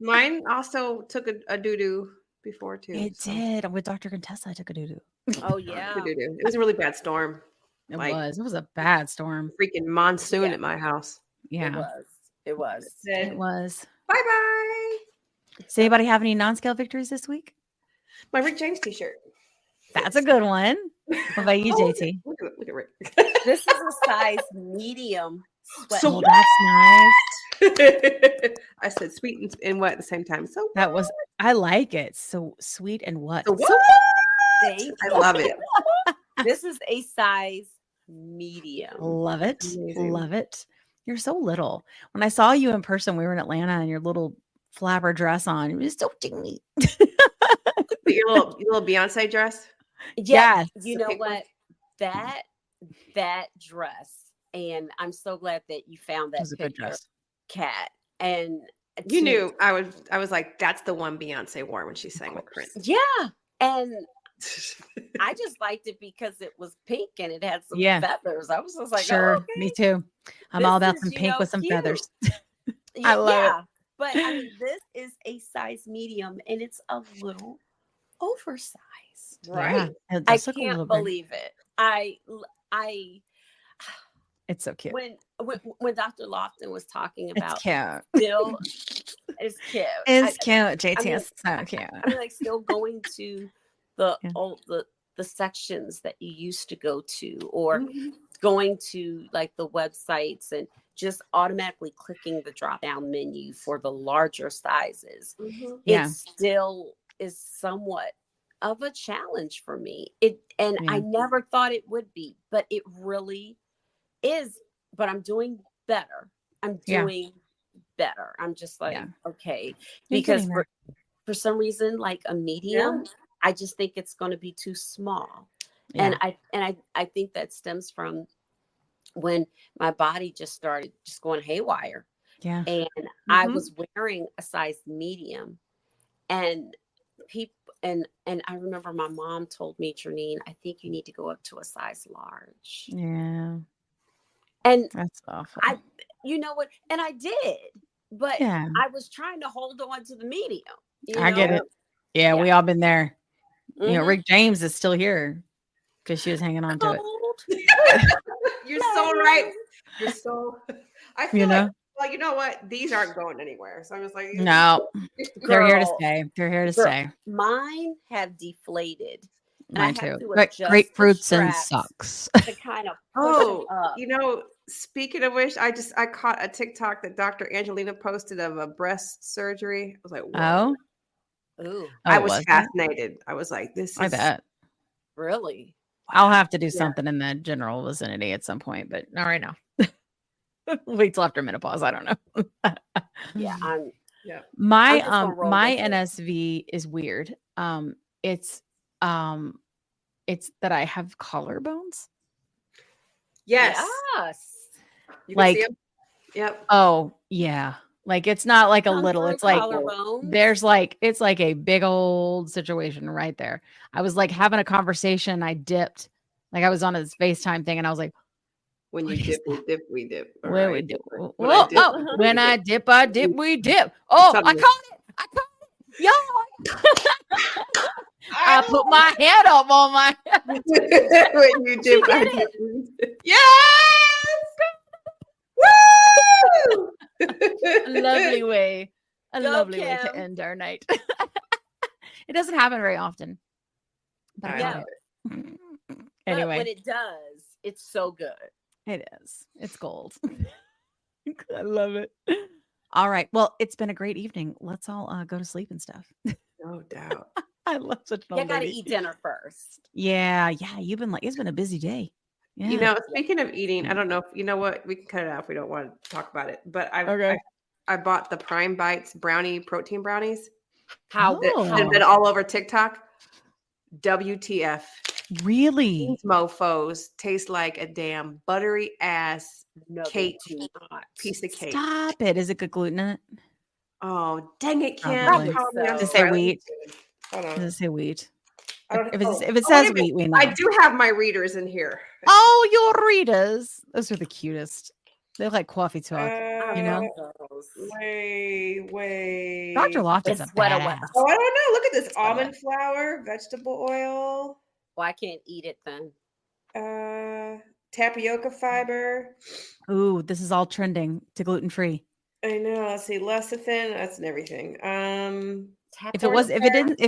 Mine also took a doo-doo before too. It did. With Dr. Contessa, I took a doo-doo. Oh yeah. It was a really bad storm. It was a bad storm. Freaking monsoon at my house. Yeah. It was. Bye-bye. Does anybody have any non-scale victories this week? My Rick James t-shirt. That's a good one. What about you, JT? Look at Rick. This is a size medium. So that's nice. I said sweet and wet at the same time. So that was, I like it. So sweet and what? So I love it. This is a size medium. Love it. Amazing. Love it. You're so little. When I saw you in person, we were in Atlanta, and your little flapper dress on, it was so teeny. Your little Beyonce dress. Yeah. You know what? That dress, and I'm so glad that you found that picture, good dress. Kat. And you knew I was like, that's the one Beyonce wore when she sang with Prince. Yeah. And I just liked it because it was pink and it had some feathers. I was just like, sure, oh, okay. Me too. I'm all about some pink with some feathers. I love it. But I mean, this is a size medium and it's a little oversized. Right. Yeah, I can't believe it. It's so cute. When Dr. Lofton was talking about it's cute. Still it's cute. It's cute. JT is so cute. I mean, like still going to the sections that you used to go to, or going to like the websites and just automatically clicking the drop down menu for the larger sizes. It still is somewhat of a challenge for me. I never thought it would be, but it really is. But I'm doing better. I'm just like, okay, because for some reason, like a medium, I just think it's going to be too small. And I think that stems from when my body just started just going haywire. Yeah. And I was wearing a size medium, and people, and I remember my mom told me, Janine, I think you need to go up to a size large. Yeah. And that's awful. You know what? And I did, but I was trying to hold on to the medium. I get it. Yeah, we all been there. You know, Rick James is still here because she was hanging on to it. You're so right. You're so. I feel like, well, you know what? These aren't going anywhere. So I'm just like, no, they're here to stay. They're here to stay. Mine have deflated. Mine too. But grapefruits and socks. To kind of you know, speaking of which, I caught a TikTok that Dr. Angelina posted of a breast surgery. I was like, whoa. Ooh. I was fascinated. I was like, this is. I bet. Really? I'll have to do something in the general vicinity at some point, but not right now. Wait till after menopause. I don't know. My NSV is weird. It's that I have collarbones. Yes. Yes. Like, yep. Oh yeah. Like it's not like a Come little, through it's like collarbones. it's like a big old situation right there. I was like having a conversation. I dipped, like I was on this FaceTime thing and I was like, When you dip, we dip, we dip. When we dip, When I dip, when I dip, I dip, we dip. Oh, I caught it. Yo. I put my head up on my when you dip, I dip. Yes! Woo! A lovely way to Kim. end our night. It doesn't happen very often. But I got it. Anyway. But when it does, it's so good. It is. It's gold. I love it. All right. Well, it's been a great evening. Let's all go to sleep and stuff. No doubt. I love such an You old got to lady. eat dinner first. Yeah. You've been like, it's been a busy day. Yeah. You know, speaking of eating, I don't know if you know what, we can cut it out if we don't want to talk about it. But I bought the Prime Bites protein brownies. They've been all over TikTok. WTF. Really? These mofos taste like a damn buttery ass cake piece of cake. Stop it. Is it good gluten in it? Oh, dang it, Kim. Does it say wheat? Does it say wheat? If it says wheat, we know. I do have my readers in here. Oh, your readers. Those are the cutest. They look like coffee talk, you know? Wait. Dr. Lofton's a badass. Oh, I don't know. Look at this. Almond flour, vegetable oil. Well, I can't eat it then. Tapioca fiber. Ooh, this is all trending to gluten-free. I know. Let's see. Lecithin. That's and everything. If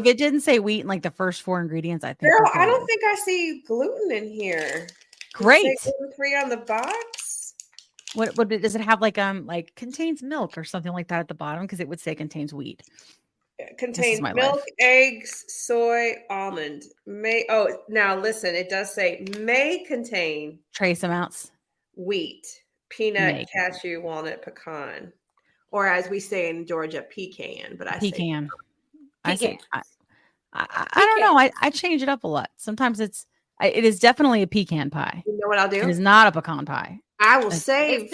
it didn't say wheat in like the first 4 ingredients, I think. Girl, I don't think I see gluten in here. Great. Gluten-free on the box. What does it have like contains milk or something like that at the bottom? Because it would say contains wheat. It contains milk, eggs, soy, almond. Now listen, it does say may contain trace amounts. Wheat, peanut, cashew, walnut, pecan. Or as we say in Georgia, pecan. But I say pecan. I don't know. I change it up a lot. Sometimes it is definitely a pecan pie. You know what I'll do? It is not a pecan pie. I will save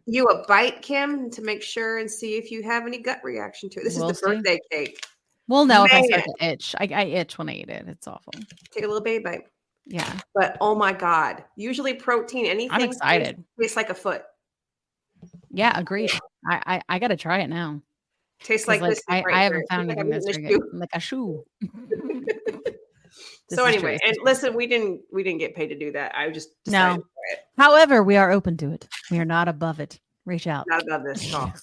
you a bite, Kim, to make sure and see if you have any gut reaction to it. This is the birthday cake. We'll know if I start to itch. I itch when I eat it. It's awful. Take a little baby bite. Yeah. But oh my God. Usually protein, anything. I'm excited. Tastes like a foot. Yeah, agreed. I got to try it now. Tastes like this. I haven't found anything that's very good. Like a shoe. So anyway, and listen, we didn't get paid to do that. I just decided to try it. However, we are open to it. We are not above it. Reach out. Not above this talk.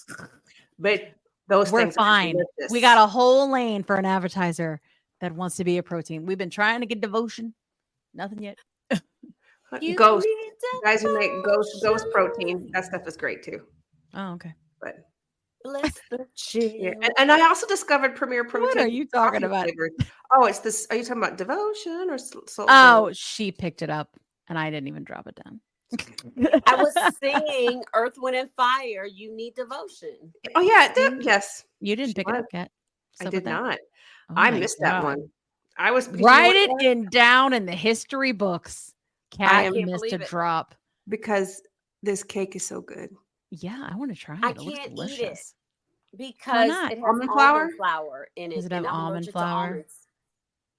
But those we're things fine. We got a whole lane for an advertiser that wants to be a protein. We've been trying to get devotion. Nothing yet. Ghost guys who make ghost protein. That stuff is great too. Oh, okay. But bless the chill. Yeah. And I also discovered Premier Protein. What are you talking about? Oh, it's this. Are you talking about devotion or soul? Oh, she picked it up and I didn't even drop it down. I was singing Earth, Wind, and Fire. You need devotion. Oh, yeah. Yes. You didn't pick it up yet. I did not. Oh, I missed that one. I was write it down in the history books. Kat missed a drop because this cake is so good. Yeah, I want to try it. I can't eat it because it has almond flour in it. Does it have almond flour?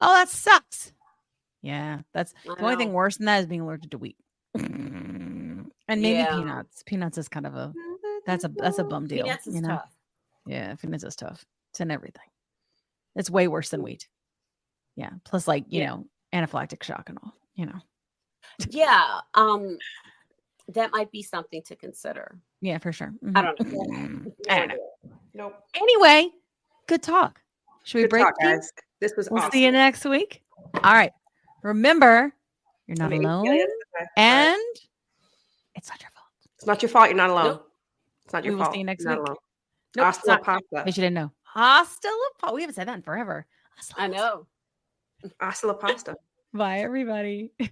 Oh, that sucks. Yeah, that's the only thing worse than that is being allergic to wheat. And maybe peanuts. Peanuts is kind of a that's a bum deal. Peanuts is tough. Yeah, peanuts is tough. It's in everything. It's way worse than wheat. Yeah. Plus, you know, anaphylactic shock and all. You know. Yeah. That might be something to consider. Yeah, for sure. Mm-hmm. I don't know. Nope. Anyway, good talk. Should we break, guys? This was awesome. See you next week. All right. Remember, you're not alone, and it's not your fault. It's not your fault. You're not alone. Nope. It's not your fault. We'll see you next week. Nope, Hasta la pasta. I should know. Hasta la pasta. We haven't said that in forever. I know. Hasta la pasta. Bye, everybody. Bye.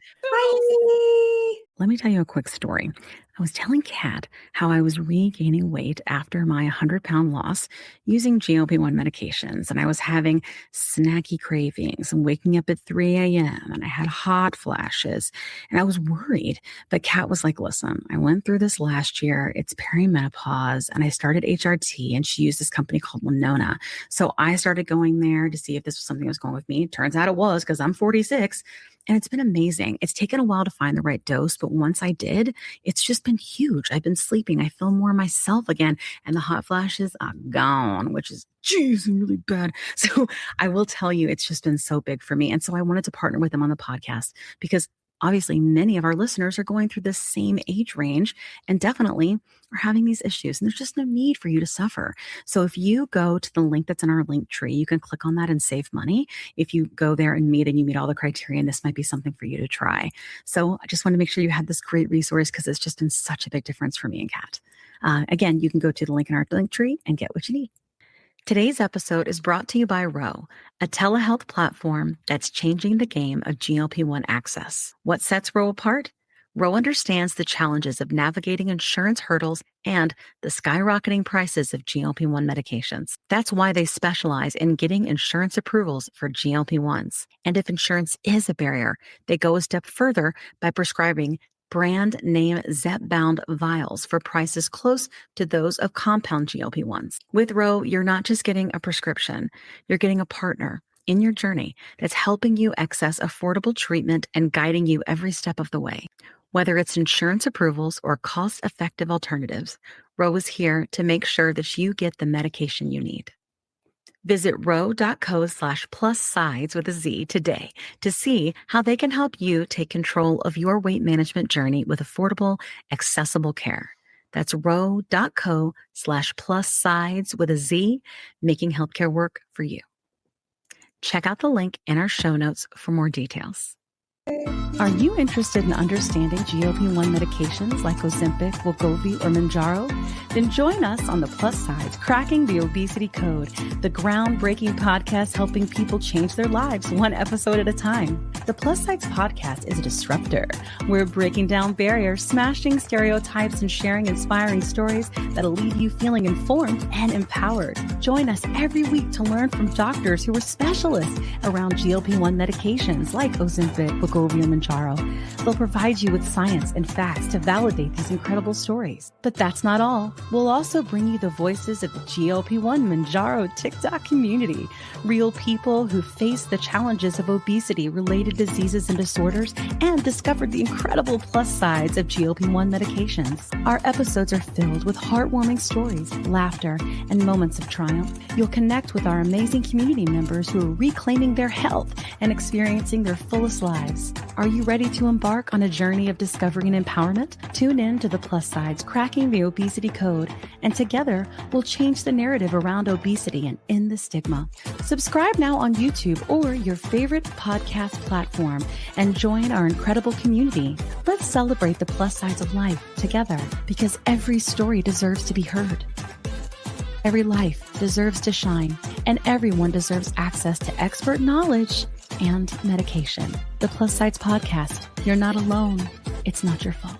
Let me tell you a quick story. I was telling Kat how I was regaining weight after my 100-pound loss using GLP-1 medications, and I was having snacky cravings and waking up at 3 a.m., and I had hot flashes, and I was worried. But Kat was like, listen, I went through this last year. It's perimenopause, and I started HRT, and she used this company called Winona. So I started going there to see if this was something that was going with me. Turns out it was, because I'm 46. And it's been amazing. It's taken a while to find the right dose, but once I did, it's just been huge. I've been sleeping. I feel more myself again. And the hot flashes are gone, which is, geez, really bad. So I will tell you, it's just been so big for me. And so I wanted to partner with them on the podcast because obviously many of our listeners are going through the same age range and definitely are having these issues. And there's just no need for you to suffer. So if you go to the link that's in our link tree, you can click on that and save money. If you go there and you meet all the criteria, this might be something for you to try. So I just want to make sure you had this great resource because it's just been such a big difference for me and Kat. Again, you can go to the link in our link tree and get what you need. Today's episode is brought to you by Ro, a telehealth platform that's changing the game of GLP-1 access. What sets Ro apart? Ro understands the challenges of navigating insurance hurdles and the skyrocketing prices of GLP-1 medications. That's why they specialize in getting insurance approvals for GLP-1s. And if insurance is a barrier, they go a step further by prescribing brand name zepbound vials for prices close to those of compound GLP-1s. With Ro, you're not just getting a prescription, you're getting a partner in your journey that's helping you access affordable treatment and guiding you every step of the way. Whether it's insurance approvals or cost-effective alternatives, Ro is here to make sure that you get the medication you need. Visit ro.co/plussides with a Z today to see how they can help you take control of your weight management journey with affordable, accessible care. That's ro.co/plussides with a Z, making healthcare work for you. Check out the link in our show notes for more details. Are you interested in understanding GLP-1 medications like Ozempic, Wegovy, or Mounjaro? Then join us on the Plus Sides Cracking the Obesity Code, the groundbreaking podcast helping people change their lives one episode at a time. The Plus Sides podcast is a disruptor. We're breaking down barriers, smashing stereotypes, and sharing inspiring stories that'll leave you feeling informed and empowered. Join us every week to learn from doctors who are specialists around GLP-1 medications like Ozempic, Wegovy, and Mounjaro. They'll provide you with science and facts to validate these incredible stories. But that's not all. We'll also bring you the voices of the GLP-1 Mounjaro TikTok community, real people who face the challenges of obesity-related diseases and disorders and discovered the incredible plus sides of GLP-1 medications. Our episodes are filled with heartwarming stories, laughter, and moments of triumph. You'll connect with our amazing community members who are reclaiming their health and experiencing their fullest lives. Are you ready to embark on a journey of discovery and empowerment? Tune in to the Plus Sides Cracking the Obesity Code, and together we'll change the narrative around obesity and end the stigma. Subscribe now on YouTube or your favorite podcast platform and join our incredible community. Let's celebrate the plus sides of life together because every story deserves to be heard. Every life deserves to shine, and everyone deserves access to expert knowledge and medication. The Plus Sides Podcast. You're not alone. It's not your fault.